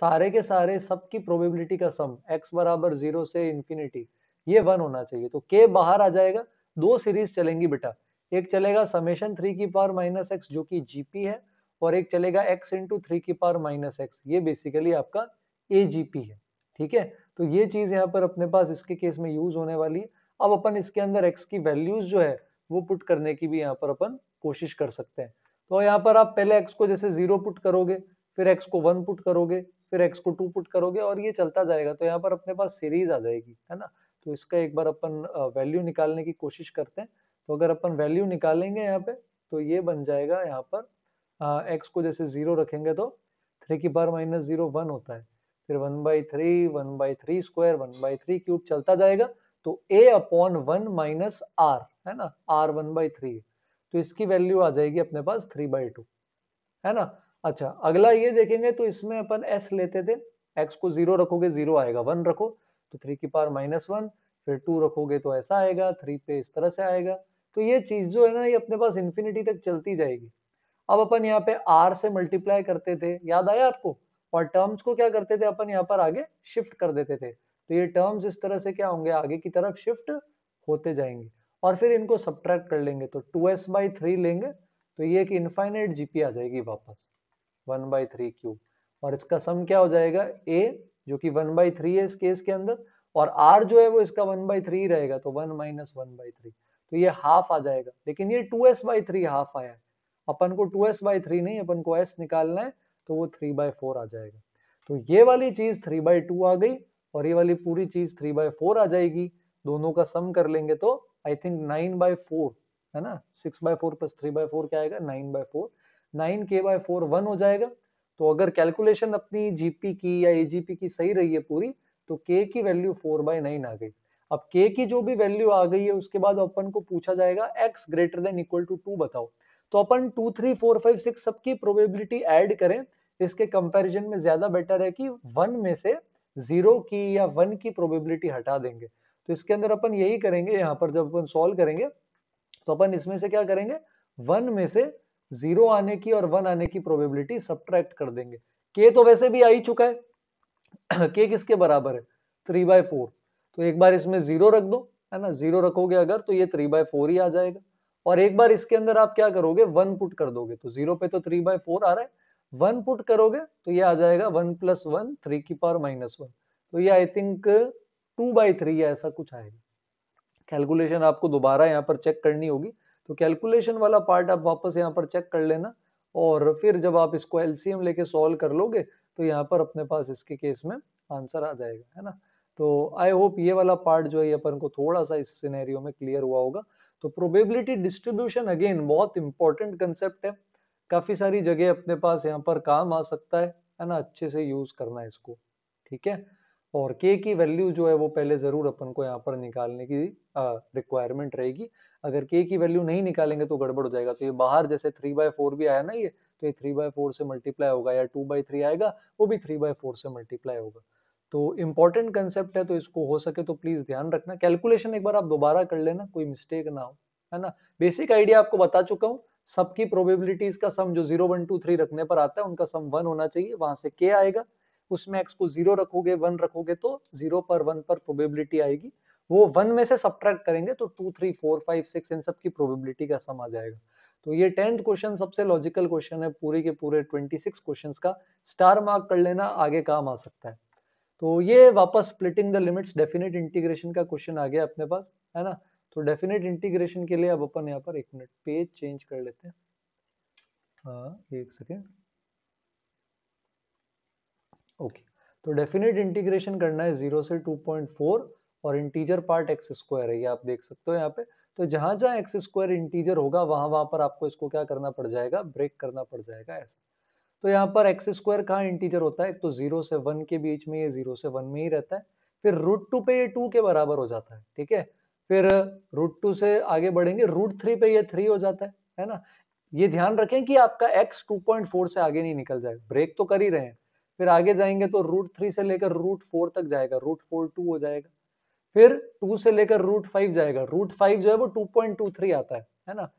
सारे के सारे सबकी प्रोबेबिलिटी का सम x बराबर 0 से इंफिनिटी, ये 1 होना चाहिए। तो k बाहर आ जाएगा। दो सीरीज चलेंगी बेटा, एक चलेगा समेशन 3 की पावर माइनस एक्स जो कि जीपी है, और एक चलेगा x इंटू 3 की पावर माइनस एक्स, ये बेसिकली आपका एजीपी है। ठीक है, तो ये चीज यहाँ पर अपने पास इसके केस में यूज होने वाली है। अब अपन इसके अंदर x की वैल्यूज जो है वो पुट करने की भी यहाँ पर अपन कोशिश कर सकते हैं। तो यहाँ पर आप पहले x को जैसे 0 पुट करोगे, फिर x को 1 पुट करोगे, फिर x को 2 पुट करोगे, और ये चलता जाएगा। तो यहाँ पर अपने पास सीरीज आ जाएगी, है ना। तो इसका एक बार अपन वैल्यू निकालने की कोशिश करते हैं। तो अगर अपन वैल्यू निकालेंगे यहाँ पे तो ये बन जाएगा, यहाँ पर x को जैसे 0 रखेंगे तो 3 की पावर माइनस 0 1 होता है, फिर 1/3 1/3 स्क्वायर 1/3 क्यूब चलता जाएगा। तो a अपॉन 1 माइनस आर, है ना, r 1/3, तो इसकी वैल्यू आ जाएगी अपने पास 3/2, है ना। अच्छा, अगला ये देखेंगे तो इसमें अपन s लेते थे, x को 0 रखोगे 0 आएगा, 1 रखो तो 3 की पावर माइनस 1, फिर 2 रखोगे तो ऐसा आएगा, 3 पे इस तरह से आएगा। तो ये चीज जो है ना ये अपने पास इन्फिनिटी तक चलती जाएगी। अब अपन यहाँ पे r से मल्टीप्लाई करते थे, याद आया आपको, और टर्म्स को क्या करते थे अपन यहाँ पर आगे शिफ्ट कर देते थे। तो ये टर्म्स इस तरह से क्या होंगे, आगे की तरफ शिफ्ट होते जाएंगे, और फिर इनको सब्ट्रैक्ट कर लेंगे तो 2s/3 लेंगे, तो ये एक इनफाइनाइट जीपी आ जाएगी वापस 1/3 क्यूब। और इसका सम क्या हो जाएगा, a जो कि 1/3 है इस केस के अंदर, और r जो है वो इसका 1/3 रहेगा, तो 1 माइनस 1/3, तो ये हाफ आ जाएगा। लेकिन ये 2s/3 हाफ आया है, अपन को 2s/3 नहीं, अपन को s निकालना है, तो वो 3/4 आ जाएगा। तो ये वाली चीज 3/2 आ गई, और ये वाली पूरी चीज 3/4 आ जाएगी। दोनों का सम कर लेंगे तो आई थिंक 9/4, है ना, 6/4 प्लस 3/4 क्या आएगा, 9/4, 9k/4 1 हो जाएगा। तो अगर कैलकुलेशन अपनी जीपी की या एजीपी की सही रही है पूरी, तो k की वैल्यू 4/9 आ गई। अब k की जो भी वैल्यू आ गई है उसके बाद अपन को पूछा जाएगा x greater than equal to 2 बताओ। तो अपन 2 3 4 5 6 सबकी प्रोबेबिलिटी ऐड करें, इसके कंपैरिजन में ज्यादा बेटर है कि 1 में से 0 की या 1 की प्रोबेबिलिटी हटा देंगे। तो इसके अंदर अपन यही करेंगे, यहाँ पर जब अपन सॉल्व करेंगे तो अपन इसमें से क्या करेंगे, 1 में से 0 आने की और 1 आने की प्रोबेबिलिटी सब्ट्रैक्ट कर देंगे। k तो वैसे भी आ ही चुका है k किसके बराबर है, 3/4, तो एक बार इसमें 0 रख दो, है ना, 0 रखोगे अगर तो ये 3/4 ही आ जाएगा। और एक बार इसके अंदर आप क्या करोगे, 1 पुट कर दोगे, तो 0 पे तो 3/4 आ रहा है, 1 पुट करोगे तो ये आ जाएगा 1 + 1 3 की पावर -1, तो ये आई थिंक 2/3 या ऐसा कुछ आएगा। कैलकुलेशन आपको दोबारा यहाँ पर चेक करनी होगी, तो कैलकुलेशन वाला पार्ट आप वापस यहाँ पर चेक कर लेना, और फिर जब आप इसको एलसीएम लेके सॉल्व कर लोगे तो यहाँ पर अपने पास इसके केस में आंसर आ जाएगा, है ना। तो आई होप ये वाला पार्ट जो है ये अपन को थोड़ा सा इस सिनेरियो में क्लियर हुआ होगा। तो प्रोबेबिलिटी डिस्ट्रीब्यूशन अगेन बहुत इंपॉर्टेंट कंसेप्ट है, काफी सारी जगह अपने पास यहाँ पर काम आ सकता है ना, अच्छे से यूज करना है इसको, ठीक है। और के की वैल्यू जो है वो पहले जरूर अपन को यहाँ पर निकालने की रिक्वायरमेंट रहेगी। अगर के की वैल्यू नहीं निकालेंगे तो गड़बड़ हो जाएगा। तो ये बाहर जैसे 3/4 भी आया ना, ये तो ये 3/4 से मल्टीप्लाई होगा, या 2/3 आएगा वो भी 3/4 से मल्टीप्लाई होगा। तो इंपॉर्टेंट कंसेप्ट है, तो इसको हो सके तो प्लीज ध्यान रखना। कैलकुलेशन एक बार आप दोबारा कर लेना, कोई मिस्टेक ना हो, है ना। बेसिक आइडिया आपको बता चुका हूँ, सबकी प्रोबेबिलिटीज का सम जो 0 1 2 3 रखने पर आता है उनका सम 1 होना चाहिए, वहां से के आएगा, उसमें x को 0 रखोगे 1 रखोगे तो 0 पर 1 पर प्रोबेबिलिटी आएगी, वो 1 में से सब्ट्रैक्ट करेंगे तो 2 3 4 5 6 इन सब की प्रोबेबिलिटी का सम आ जाएगा। तो ये 10th क्वेश्चन सबसे लॉजिकल क्वेश्चन है, पूरे के पूरे 26 क्वेश्चंस का स्टार मार्क कर लेना, आगे काम आ सकता है। तो ये वापस splitting the limits definite integration का क्वेश्चन आ गया अपने पास, है ना। तो डेफिनेट इंटीग्रेशन के लिए अब अपन यहाँ पर एक मिनट पेज चेंज कर लेते हैं, हाँ एक सेकेंड, ओके। तो डेफिनेट इंटीग्रेशन करना है 0 से 2.4, और इंटीजर पार्ट एक्स स्क्वायर है, ये आप देख सकते हो यहाँ पे। तो जहां जहां एक्स स्क्वायर इंटीजर होगा वहां वहां पर आपको इसको क्या करना पड़ जाएगा, ब्रेक करना पड़ जाएगा ऐसा। तो यहाँ पर एक्स स्क्वायर कहाँ इंटीजर होता है, तो 0 से 1 के बीच में, ये 0 से 1 में ही रहता है। फिर √2 पे ये 2 के बराबर हो जाता है, ठीक है। फिर √2 से आगे बढ़ेंगे, √3 पे ये 3 हो जाता है ना। ये ध्यान रखें कि आपका x 2.4 से आगे नहीं निकल जाएगा, ब्रेक तो कर ही रहे हैं। फिर आगे जाएंगे तो √3 से लेकर √4 तक जाएगा, √4 2 हो जाएगा। फिर 2 से लेकर √5 जाएगा, √5 जो है वो 2.23 आता है ना।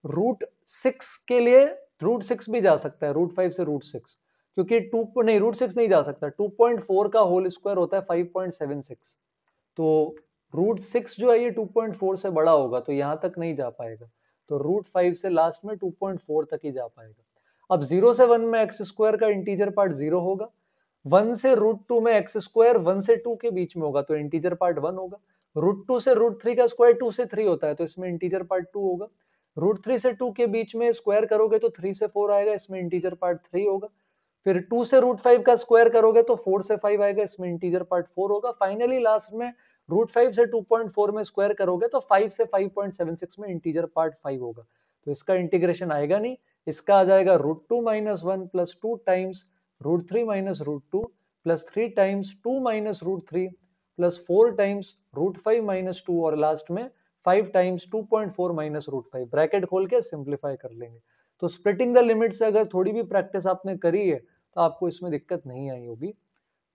√6 के लिए √6 भी जा सकता है, √5 से √6, क्योंकि 2 नहीं, √6 नहीं जा सकता, 2.4 का होल स्क्वायर होता है 5.76। तो √6 जो है ये 2.4 से बड़ा होगा, तो यहां तक नहीं जा पाएगा। तो √5 से लास्ट में 2.4 तक ही जा पाएगा। अब 0 से 1 में एक्स स्क्वायर का इंटीजर पार्ट 0 होगा, 1 से √2 में एक्स स्क्वायर 1 से 2 के बीच में होगा, तो इंटीजर पार्ट 1 होगा। √2 से √3 का स्क्वायर 2 से 3 होता है, तो इसमें इंटीजर पार्ट 2 होगा। √3 से 2 के बीच में स्क्वायर करोगे तो 3 से 4 आएगा, इसमें इंटीजर पार्ट 3 होगा। फिर 2 से √5 का स्क्वायर करोगे तो 4 से 5 आएगा, इसमें इंटीजर पार्ट 4 होगा। फाइनली लास्ट में √5 से 2.4 में स्क्वायर करोगे तो 5 से 5.76 में इंटीजर पार्ट 5 होगा। तो इसका इंटीग्रेशन आएगा नहीं, इसका आ जाएगा √2 - 1 + 2 टाइम्स √3 - √2 + 3 टाइम्स 2 - √3 + 4 टाइम्स √5 - 2, और लास्ट में 5 टाइम्स 2.4 - √5, ब्रैकेट खोल के सिंप्लीफाई कर लेंगे। तो स्प्लिटिंग द लिमिट से अगर थोड़ी भी प्रैक्टिस आपने करी है तो आपको इसमें दिक्कत नहीं आई होगी,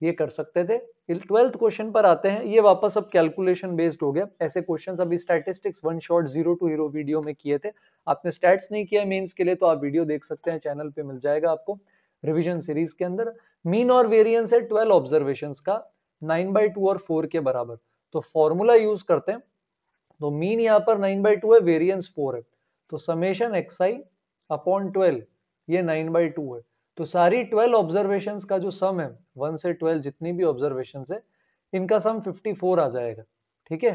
ये कर सकते थे। 12th क्वेश्चन पर आते हैं, ये वापस अब कैलकुलेशन बेस्ड हो गया। ऐसे क्वेश्चंस अभी statistics one shot zero to hero video में किए थे, आपने स्टैट्स नहीं किया मेंस के लिए तो आप वीडियो देख सकते हैं, चैनल पे मिल जाएगा आपको रिवीजन सीरीज के अंदर। मीन और वेरिएंस है 12 ऑब्जर्वेशंस का 9/2 और 4 के बराबर। तो फॉर्मूला यूज करते हैं, तो मीन यहाँ पर 9/2 है, वेरिएंस 4 है, तो समेशन xi अपॉन 12 ये 9/2 है। तो सारी 12 ऑब्जर्वेशन का जो सम है 1 से 12 जितनी भी ऑब्जर्वेशन है इनका सम 54 आ जाएगा, ठीक है।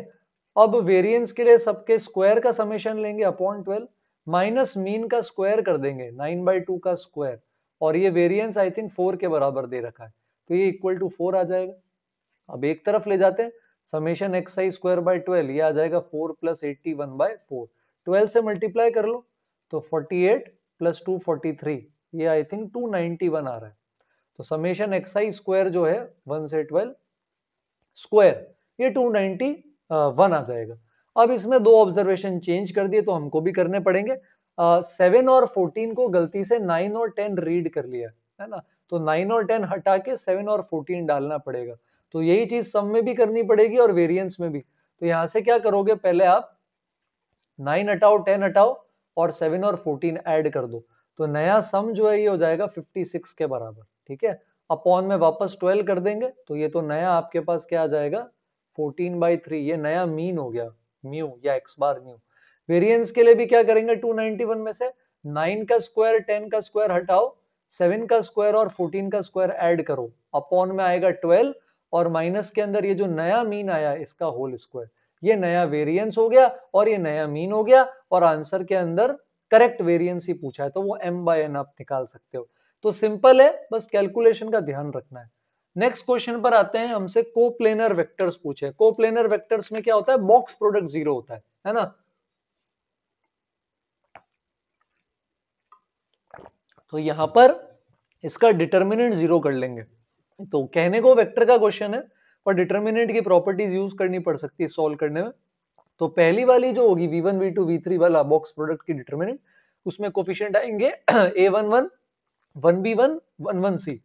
अब वेरिएंस के लिए सबके स्क्वायर का समेशन लेंगे अपॉन 12 माइनस मीन का स्क्वायर कर देंगे 9/2 का स्क्वायर, और ये वेरिएंस आई थिंक 4 के बराबर दे रखा है, तो ये इक्वल टू 4 आ जाएगा। अब एक तरफ ले जाते हैं, समेशन xi स्क्वायर बाय 12 ये आ जाएगा 4 + 81/4, 12 से मल्टीप्लाई कर लो तो 48 + 2 43, ये आई थिंक 291 आ रहा है। तो समेशन xi स्क्वायर जो है 1 से 12 स्क्वायर ये 291 आ जाएगा। अब इसमें दो ऑब्जर्वेशन चेंज कर दिए तो हमको भी करने पड़ेंगे। 7 और 14 को गलती से 9 और 10 रीड कर लिया है ना, तो 9 और 10 हटा के 7 और 14 डालना पड़ेगा। तो यही चीज सम में भी करनी पड़ेगी और वेरिएंस में भी। तो यहां से क्या करोगे, पहले आप 9 हटाओ 10 हटाओ और 7 और 14 ऐड कर दो, तो नया सम जो है ये हो जाएगा 56 के बराबर, ठीक है। अपॉन में वापस 12 कर देंगे तो ये तो नया आपके पास क्या आ जाएगा 14/3, ये नया मीन हो गया म्यू या x बार म्यू। वेरिएंस के लिए भी क्या करेंगे, 291 में से 9 का स्क्वायर 10 का स्क्वायर हटाओ, 7 का स्क्वायर और 14 का स्क्वायर ऐड करो, अपॉन में आएगा 12 और माइनस के अंदर ये जो नया मीन आया इसका होल स्क्वायर, ये नया वेरिएंस हो गया और ये नया मीन हो गया, और आंसर के अंदर करेक्ट वेरिएंस ही पूछा है तो वो m/n आप निकाल सकते हो। तो सिंपल है, बस कैलकुलेशन का ध्यान रखना है। नेक्स्ट क्वेश्चन पर आते हैं, हमसे कोप्लेनर वेक्टर्स पूछे। कोप्लेनर वेक्टर्स में क्या होता है, बॉक्स प्रोडक्ट जीरो होता है ना। तो यहां पर इसका डिटर्मिनेंट जीरो कर लेंगे। तो कहने को वेक्टर का क्वेश्चन है, पर डिटर्मिनेंट की प्रॉपर्टीज यूज करनी पड़ सकती है सॉल्व करने में। तो पहली वाली जो होगी v1 v2 v3 वाला बॉक्स प्रोडक्ट की डिटर्मिनेंट, उसमें कोफिशिएंट आएंगे a11 1b1 11c।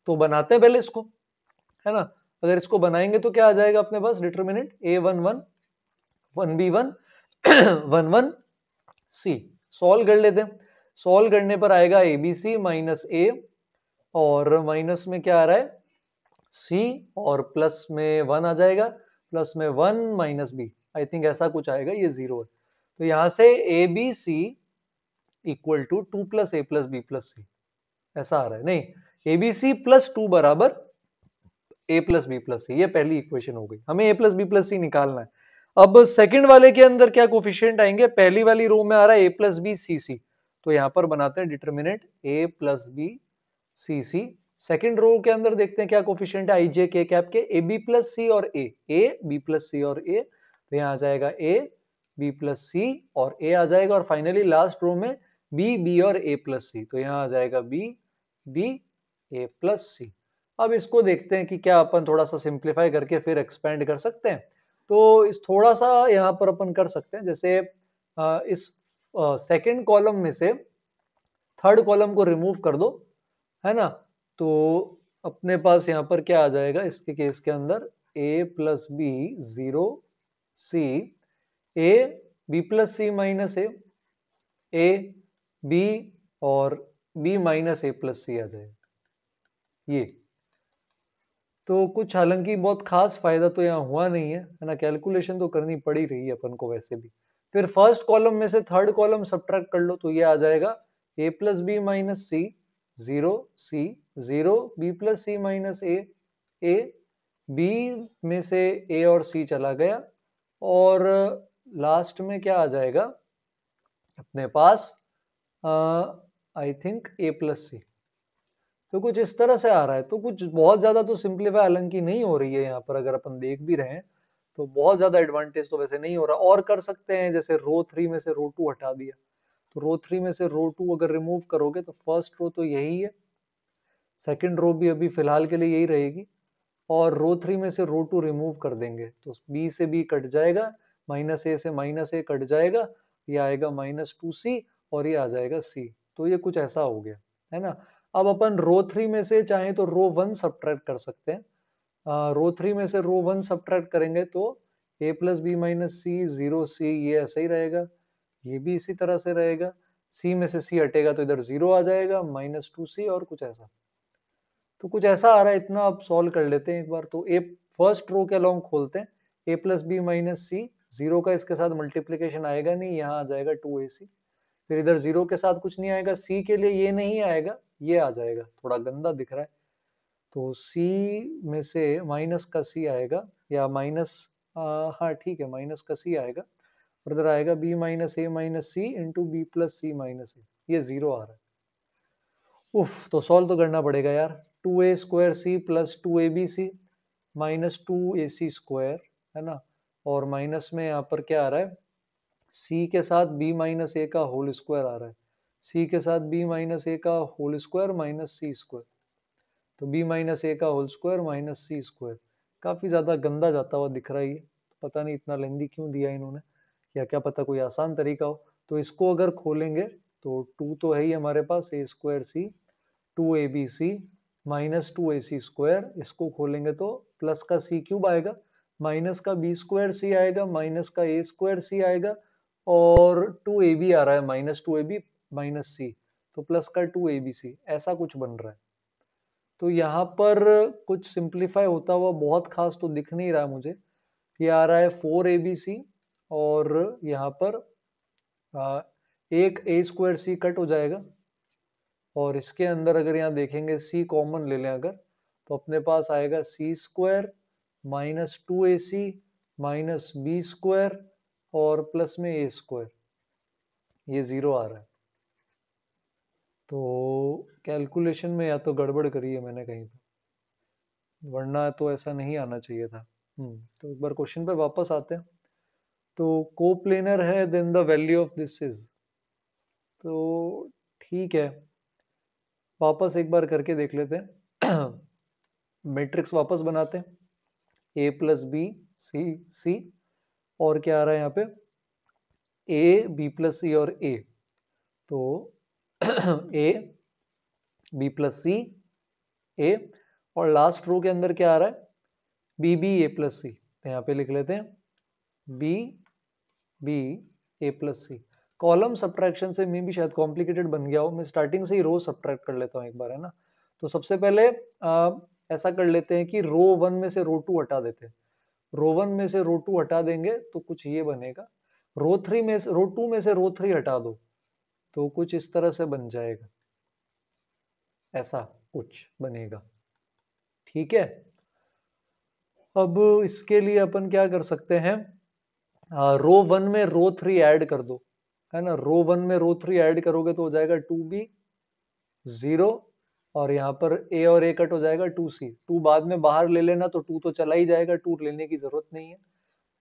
तो बनाते हैं पहले इसको, है ना। अगर इसको बनाएंगे तो क्या आ जाएगा अपने पास determinant, a11 1b1 11c। Solve कर लेते हैं। सॉल्व करने पर आएगा abc माइनस a, और माइनस में क्या आ रहा है c, और प्लस में 1 आ जाएगा, प्लस में 1 माइनस b, आई थिंक ऐसा कुछ आएगा, ये जीरो है। तो यहां से abc equal to 2 plus a plus b plus c, ऐसा आ रहा है। नहीं, abc प्लस 2 बराबर a प्लस बी प्लस सी, ये पहली इक्वेशन हो गई। हमें a प्लस बी प्लस सी निकालना है। अब सेकंड वाले के अंदर क्या कोफिशिएंट आएंगे, पहली वाली रो में आ रहा है a plus b c c, तो यहां पर बनाते हैं determinant a plus b c c. Second row के अंदर देखते हैं क्या कोफिशिएंट है, आई जे के कैप के, ए बी प्लस सी और ए बी प्लस सी और ए, तो यहाँ आ जाएगा ए बी प्लस सी और ए आ जाएगा, और फाइनली लास्ट रो में बी बी और ए प्लस सी, तो यहाँ आ जाएगा बी बी ए प्लस सी। अब इसको देखते हैं कि क्या अपन थोड़ा सा सिंप्लीफाई करके फिर एक्सपेंड कर सकते हैं। तो इस थोड़ा सा यहाँ पर अपन कर सकते हैं, जैसे इस सेकेंड कॉलम में से थर्ड कॉलम को रिमूव कर दो, है ना। तो अपने पास यहाँ पर क्या आ जाएगा इसके केस के अंदर, a plus b 0 c, a b plus c minus a b और b minus a plus c आ जाएगा ये। तो कुछ हालांकि बहुत खास फायदा तो यहाँ हुआ नहीं है ना, कैलकुलेशन तो करनी पड़ ही रही है अपन को वैसे भी। फिर फर्स्ट कॉलम में से थर्ड कॉलम सब्ट्रैक्ट कर लो, तो ये आ जाएगा a plus b minus c 0 c 0 b plus c minus a b में से a और c चला गया, और लास्ट में क्या आ जाएगा अपने पास, आई थिंक a प्लस सी। तो कुछ इस तरह से आ रहा है, तो कुछ बहुत ज्यादा तो सिंप्लीफाई हालांकि नहीं हो रही है यहाँ पर, अगर अपन देख भी रहे हैं तो बहुत ज्यादा एडवांटेज तो वैसे नहीं हो रहा। और कर सकते हैं, जैसे रो 3 में से रो 2 हटा दिया, तो रो 3 में से रो 2 अगर रिमूव करोगे तो फर्स्ट रो तो यही है, सेकंड रो भी अभी फिलहाल के लिए यही रहेगी, और रो 3 में से रो 2 रिमूव कर देंगे तो बी से बी कट जाएगा, माइनस ए से माइनस ए कट जाएगा, ये आएगा -2c, और ये आ जाएगा c। तो ये कुछ ऐसा हो गया, है ना। अब अपन रो 3 में से चाहे तो रो 1 सब्ट्रैक्ट कर सकते हैं। रो 3 में से रो 1 सब्ट्रैक्ट करेंगे तो a plus b minus c 0c, ये ऐसा ही रहेगा, ये भी इसी तरह से रहेगा, c में से c हटेगा तो इधर 0 आ जाएगा, -2c, और कुछ ऐसा। तो कुछ ऐसा आ रहा है, इतना आप सॉल्व कर लेते हैं एक बार। तो ए फर्स्ट रो के अलोंग खोलते हैं, ए प्लस बी माइनस सी, जीरो का इसके साथ मल्टीप्लीकेशन आएगा नहीं, यहाँ आ जाएगा 2ac। फिर इधर जीरो के साथ कुछ नहीं आएगा, सी के लिए ये नहीं आएगा, ये आ जाएगा, थोड़ा गंदा दिख रहा है। तो सी में से माइनस का सी आएगा, या माइनस, हाँ ठीक है, माइनस का सी आएगा, और इधर आएगा बी माइनस सी into B plus c minus ए, ये जीरो आ रहा है। उफ, तो सॉल्व तो करना पड़ेगा यार। 2a square c plus 2abc minus 2ac square, है ना, और माइनस में यहाँ पर क्या आ रहा है, c के साथ b माइनस ए का होल स्क्वायर आ रहा है, c के साथ b माइनस ए का होल स्क्वायर माइनस सी स्क्वायर, तो b माइनस ए का होल स्क्वायर माइनस सी स्क्वायर। काफी ज्यादा गंदा जाता हुआ दिख रहा है ये, पता नहीं इतना लेंदी क्यों दिया इन्होंने, या क्या पता कोई आसान तरीका हो। तो इसको अगर खोलेंगे तो 2 तो है ही हमारे पास, ए स्क्वायर सी 2abc माइनस 2ac स्क्वायर, इसको खोलेंगे तो प्लस का c क्यूब आएगा, माइनस का b स्क्वायर सी आएगा, माइनस का a स्क्वायर सी आएगा, और 2ab आ रहा है, -2ab माइनस c, तो प्लस का 2abc, ऐसा कुछ बन रहा है। तो यहाँ पर कुछ सिंप्लीफाई होता हुआ बहुत खास तो दिख नहीं रहा मुझे। ये आ रहा है 4abc, और यहाँ पर एक ए स्क्वायर सी कट हो जाएगा और इसके अंदर अगर यहाँ देखेंगे सी कॉमन ले लें अगर, तो अपने पास आएगा c square minus 2ac minus b square और प्लस में ए स्क्वायर, ये 0 आ रहा है। तो कैलकुलेशन में या तो गड़बड़ करी है मैंने कहीं पे, वरना तो ऐसा नहीं आना चाहिए था। तो एक बार क्वेश्चन पे वापस आते हैं। तो कोप्लेनर है, then the value of this is, तो ठीक है, वापस एक बार करके देख लेते हैं। मैट्रिक्स वापस बनाते हैं, ए प्लस बी सी सी, और क्या आ रहा है यहाँ पे, ए बी प्लस सी और ए, तो ए बी प्लस सी ए, और लास्ट रो के अंदर क्या आ रहा है, बी बी ए प्लस सी, तो यहाँ पे लिख लेते हैं बी बी ए प्लस सी। कॉलम सब्ट्रैक्शन से मे भी शायद कॉम्प्लिकेटेड बन गया हो, मैं स्टार्टिंग से ही रो सब्ट्रैक्ट कर लेता हूँ एक बार, है ना। तो सबसे पहले ऐसा कर लेते हैं कि रो 1 में से रो 2 हटा देते हैं, रो 1 में से रो 2 हटा देंगे तो कुछ ये बनेगा, रो 3 में से रो 2 में से रो 3 हटा दो तो कुछ इस तरह से बन जाएगा, ऐसा कुछ बनेगा, ठीक है। अब इसके लिए अपन क्या कर सकते हैं, रो 1 में रो 3 ऐड कर दो, है ना। रो 1 में रो 3 ऐड करोगे तो हो जाएगा 2b 0, और यहाँ पर a और a कट हो जाएगा 2c, 2 बाद में बाहर ले लेना तो 2 तो चला ही जाएगा, 2 लेने की जरूरत नहीं है।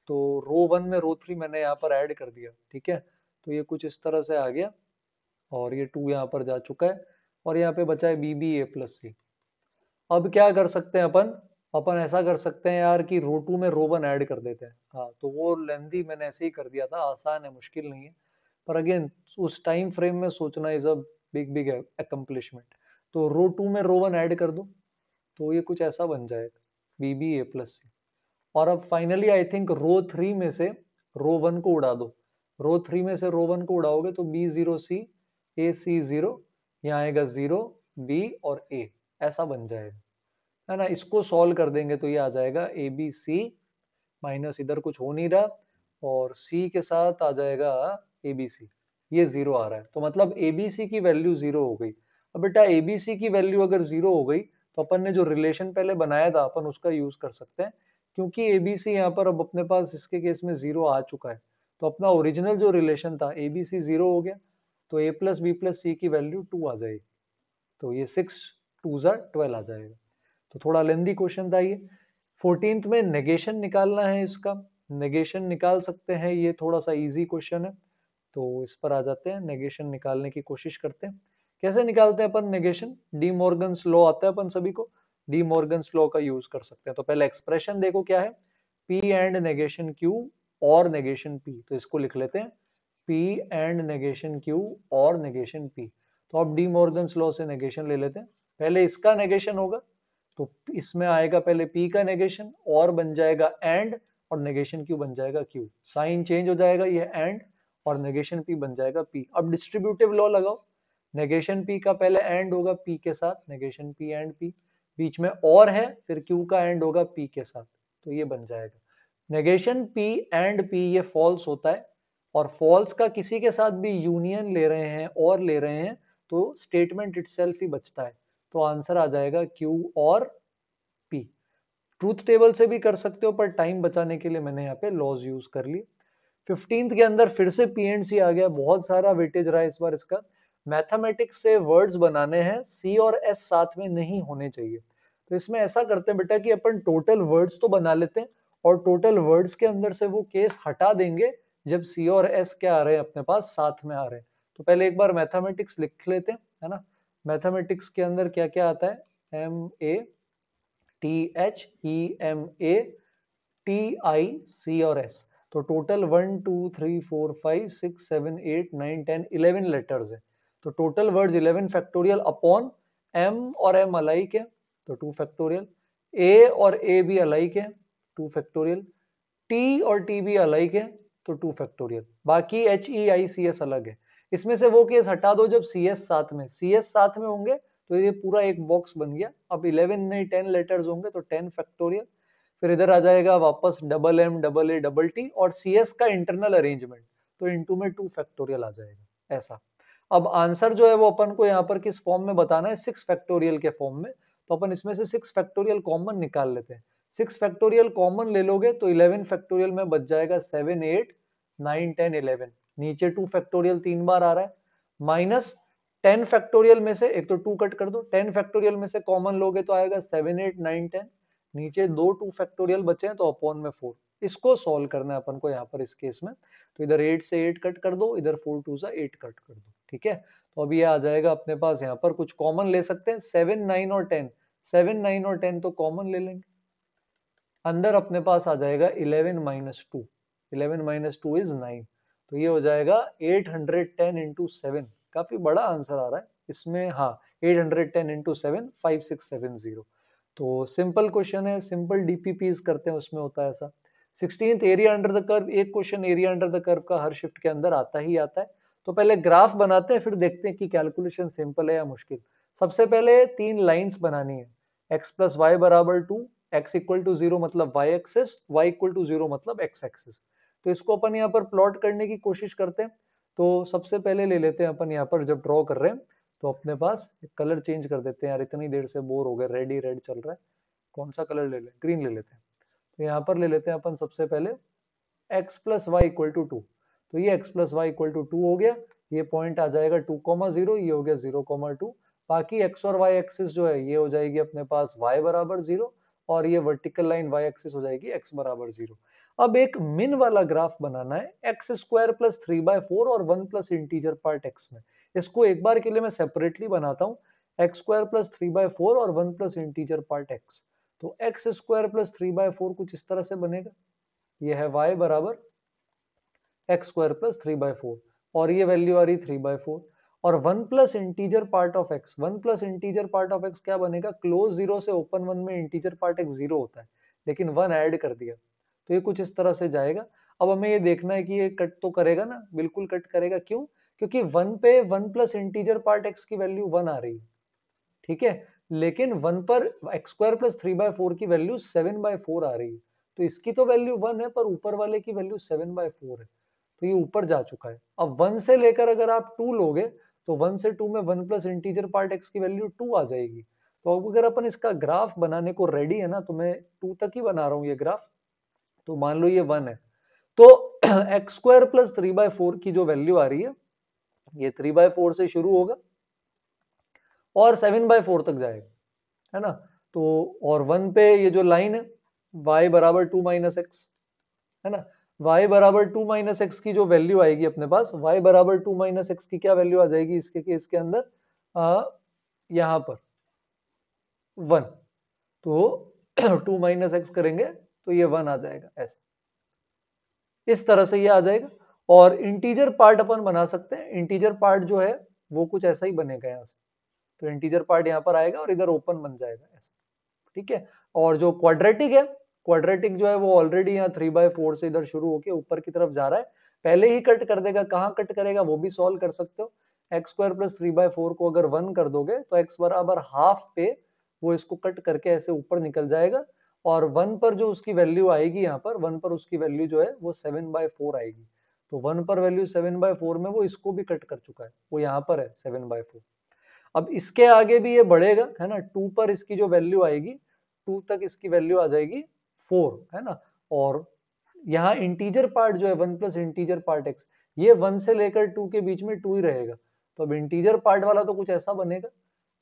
तो रो 1 में रो 3 मैंने यहाँ पर ऐड कर दिया, ठीक है। तो ये कुछ इस तरह से आ गया, और ये 2 यहाँ पर जा चुका है, और यहाँ पे बचा है बी बी ए प्लस सी। अब क्या कर सकते हैं अपन, अपन ऐसा कर सकते हैं यार कि रो 2 में रो 1 ऐड कर देते हैं, हाँ तो वो लेंदी मैंने ऐसे ही कर दिया था, आसान है, मुश्किल नहीं है। पर अगेन उस टाइम फ्रेम में सोचना is a big big accomplishment. तो रो 2 में रो 1 ऐड कर दो तो ये कुछ ऐसा बन जाएगा, बी बी ए प्लस सी। और अब फाइनली आई थिंक रो 3 में से रो 1 को उड़ा दो, रो 3 में से रो 1 को उड़ाओगे तो बी 0 सी ए सी 0, यहाँ आएगा 0 बी और ए, ऐसा बन जाएगा, है ना। इसको सॉल्व कर देंगे तो ये आ जाएगा ए बी सी माइनस इधर कुछ हो नहीं रहा, और सी के साथ आ जाएगा ए बी सी, ये 0 आ रहा है, तो मतलब ए बी सी की वैल्यू 0 हो गई। अब बेटा ए बी सी की वैल्यू अगर 0 हो गई तो अपन ने जो रिलेशन पहले बनाया था अपन उसका यूज कर सकते हैं, क्योंकि ए बी सी यहाँ पर अब अपने पास इसके केस में 0 आ चुका है, तो अपना ओरिजिनल जो रिलेशन था ए बी सी 0 हो गया, तो ए प्लस बी प्लस सी की वैल्यू 2 आ जाएगी, तो ये 6 2 12 आ जाएगा। तो थोड़ा लेंदी क्वेश्चन था ये। 14th में नेगेशन निकालना है, इसका नेगेशन निकाल सकते हैं, ये थोड़ा सा इजी क्वेश्चन है, तो इस पर आ जाते हैं, नेगेशन निकालने की कोशिश करते हैं। कैसे निकालते हैं अपन नेगेशन, डी मॉर्गन्स लॉ आता है अपन सभी को, डी मॉर्गन्स लॉ का यूज कर सकते हैं। तो पहले एक्सप्रेशन देखो क्या है, P एंड नेगेशन Q और नेगेशन P, तो इसको लिख लेते हैं P एंड नेगेशन Q और नेगेशन P। तो अब डी मॉर्गन्स लॉ से नेगेशन ले लेते हैं, पहले इसका नेगेशन होगा तो इसमें आएगा पहले P का नेगेशन और बन जाएगा एंड, और नेगेशन Q बन जाएगा Q, साइन चेंज हो जाएगा, ये एंड और नेगेशन P बन जाएगा P। अब डिस्ट्रीब्यूटिव लॉ लगाओ, नेगेशन P का पहले एंड होगा P के साथ, नेगेशन P एंड P, बीच में और है फिर Q का एंड होगा P के साथ, तो ये बन जाएगा नेगेशन P एंड P, ये फॉल्स होता है, और फॉल्स का किसी के साथ भी यूनियन ले रहे हैं और ले रहे हैं तो स्टेटमेंट इटसेल्फ ही बचता है, तो आंसर आ जाएगा Q और P। ट्रूथ टेबल से भी कर सकते हो, पर टाइम बचाने के लिए मैंने यहाँ पे लॉज यूज कर लिए। 15th के अंदर फिर से पी एंड सी आ गया, बहुत सारा वेटेज रहा है इस बार इसका। मैथमेटिक्स से वर्ड्स बनाने हैं, सी और एस साथ में नहीं होने चाहिए, तो इसमें ऐसा करते हैं बेटा कि अपन टोटल वर्ड्स तो बना लेते हैं, और टोटल वर्ड्स के अंदर से वो केस हटा देंगे जब सी और एस क्या आ रहे हैं अपने पास साथ में आ रहे हैं। तो पहले एक बार मैथमेटिक्स लिख लेते हैं, है ना। मैथमेटिक्स के अंदर क्या क्या आता है, M A T H E M A T I C और एस, तो टोटल 1 2 3 4 5 6 7 8 9 10 11 लेटर्स है, तो total words 11 factorial upon M और एम अलाइक है तो 2 फैक्टोरियल, ए और ए भी अलाइक है 2 फैक्टोरियल, टी और टी भी अलाइक है तो 2 फैक्टोरियल, बाकी एच ई आई सी एस अलग है। इसमें से वो केस हटा दो जब सी एस साथ में, सी एस साथ में होंगे तो ये पूरा एक बॉक्स बन गया। अब 11 नहीं 10 लेटर्स होंगे तो 10 फैक्टोरियल, फिर इधर आ जाएगा वापस double M double A double T और सी एस का इंटरनल अरेंजमेंट, तो इंटू में 2 फैक्टोरियल आ जाएगा ऐसा। अब आंसर जो है वो अपन को यहाँ पर किस फॉर्म में बताना है, 6 फैक्टोरियल के फॉर्म में। तो अपन इसमें से 6 फैक्टोरियल कॉमन निकाल लेते हैं। 6 फैक्टोरियल कॉमन ले लोगे तो 11 फैक्टोरियल में बच जाएगा 7 8 9 10 11। नीचे 2 फैक्टोरियल 3 बार आ रहा है, माइनस 10 फैक्टोरियल में से एक तो 2 कट कर दो, 10 फैक्टोरियल में से कॉमन लोगे तो आएगा 7 8 9 10। नीचे दो 2 फैक्टोरियल बचे हैं तो अपॉन में 4। इसको सॉल्व करना है अपन को यहाँ पर इस केस में। तो इधर 8 से 8 कट कर दो, इधर 4 2 से 8 कट कर दो, ठीक है। तो अभी ये आ जाएगा अपने पास, यहाँ पर कुछ कॉमन ले सकते हैं, 7 9 और 10। 7 9 और 10 तो कॉमन ले लेंगे। अंदर अपने पास आ जाएगा 11 माइनस 2। 11 minus 2 is 9। तो ये हो जाएगा 810 इंटू 7। काफी बड़ा आंसर आ रहा है इसमें, हाँ 810 इंटू 7 5670। तो सिंपल क्वेश्चन है, सिंपल डीपीपीज करते हैं उसमें होता है ऐसा। 16th area under the curve, एक question area under the curve का हर शिफ्ट के अंदर आता ही आता है। तो पहले ग्राफ बनाते हैं, फिर देखते हैं कि कैलकुलेशन सिंपल है या मुश्किल। सबसे पहले 3 लाइंस बनानी है, x प्लस वाई बराबर 2, x इक्वल टू 0 मतलब y axis, y equal to 0 मतलब x एक्सिस। तो इसको अपन यहाँ पर प्लॉट करने की कोशिश करते हैं। तो सबसे पहले ले लेते हैं अपन यहाँ पर, जब ड्रॉ कर रहे हैं तो अपने पास कलर चेंज कर देते हैं यार, इतनी देर से बोर हो गए, रेड ही रेड चल रहा है। कौन सा कलर ले लें, ग्रीन ले लेते हैं। तो यहाँ पर ले लेते हैं अपन सबसे पहले x plus Y equal to 2। तो ये x plus Y equal to 2 हो गया। ये पॉइंट आ जाएगा 2,0, ये हो गया 0,2। बाकी x और y एक्सिस जो है ये हो जाएगी अपने पास y बराबर 0, और ये वर्टिकल लाइन y एक्सिस हो जाएगी x बराबर 0। अब एक मिन वाला ग्राफ बनाना है, एक्स स्क्वायर प्लस 3/4 और 1 प्लस इंटीजर पार्ट x में। इसको एक बार के लिए मैं सेपरेटली बनाता हूँ, एक्स स्क्वायर प्लस 3/4 और 1 प्लस इंटीजर पार्ट x। तो एक्स स्क्वायर प्लस 3/4 कुछ इस तरह से बनेगा। ये है y बराबर एक्स स्क्वायर प्लस 3/4, और ये वैल्यू आ रही 3/4। और 1 plus integer part of x, 1 plus integer part of x क्या बनेगा, क्लोज जीरो से ओपन वन में इंटीजर पार्ट x जीरो होता है, लेकिन 1 ऐड कर दिया तो ये कुछ इस तरह से जाएगा। अब हमें ये देखना है कि ये कट तो करेगा ना, बिल्कुल कट करेगा। क्यों? क्योंकि 1 पे 1 प्लस इंटीजर पार्ट x की वैल्यू 1 आ रही है, ठीक है। लेकिन 1 पर एक्स स्क्वायर प्लस 3/4 की वैल्यू 7/4 आ रही है। तो इसकी तो वैल्यू 1 है, पर ऊपर वाले की वैल्यू 7/4 है, तो ये ऊपर जा चुका है। अब 1 से लेकर अगर आप 2 लोगे तो 1 से 2 में 1 प्लस इंटीजर पार्ट x की वैल्यू 2 आ जाएगी। तो अब अगर अपन इसका ग्राफ बनाने को रेडी है ना, तो मैं 2 तक ही बना रहा हूँ ये ग्राफ। तो मान लो ये 1 है, तो एक्स स्क्वायर प्लस 3/4 की जो वैल्यू आ रही है, ये 3/4 से शुरू होगा और 7/4 तक जाएगा, है ना। तो और 1 पे ये जो लाइन है y बराबर 2 माइनस एक्स, है ना। y बराबर 2 माइनस एक्स की जो वैल्यू आएगी अपने पास, y बराबर 2 माइनस एक्स की क्या वैल्यू आ जाएगी इसके केस के अंदर, यहाँ पर 1। तो 2 माइनस एक्स करेंगे तो ये 1 आ जाएगा, ऐसे इस तरह से ये आ जाएगा। और इंटीजर पार्ट अपन बना सकते हैं, इंटीजर पार्ट जो है वो कुछ ऐसा ही बनेगा यहाँ से। तो इंटीजर पार्ट यहाँ पर आएगा और इधर ओपन बन जाएगा ऐसा, ठीक है। और जो क्वाड्रेटिक है, क्वाड्रेटिक जो है वो ऑलरेडी यहाँ 3/4 से इधर शुरू होके ऊपर की तरफ जा रहा है, पहले ही कट कर देगा। कहाँ कट करेगा वो भी सॉल्व कर सकते हो। एक्स स्क्वायर प्लस 3/4 को अगर 1 कर दोगे तो एक्स बराबर हाफ पे वो इसको कट करके ऐसे ऊपर निकल जाएगा, और 1 पर जो उसकी वैल्यू आएगी, यहाँ पर 1 पर उसकी वैल्यू जो है वो 7/4 आएगी। तो 1 पर वैल्यू 7/4 में वो इसको भी कट कर चुका है, वो यहाँ पर है 7/4। अब इसके आगे भी ये बढ़ेगा, है ना। 2 पर इसकी जो वैल्यू आएगी, 2 तक इसकी वैल्यू आ जाएगी 4, है ना। और यहाँ इंटीजर पार्ट जो है 1 प्लस इंटीजर पार्ट x, ये 1 से लेकर 2 के बीच में 2 ही रहेगा। तो अब इंटीजर पार्ट वाला तो कुछ ऐसा बनेगा,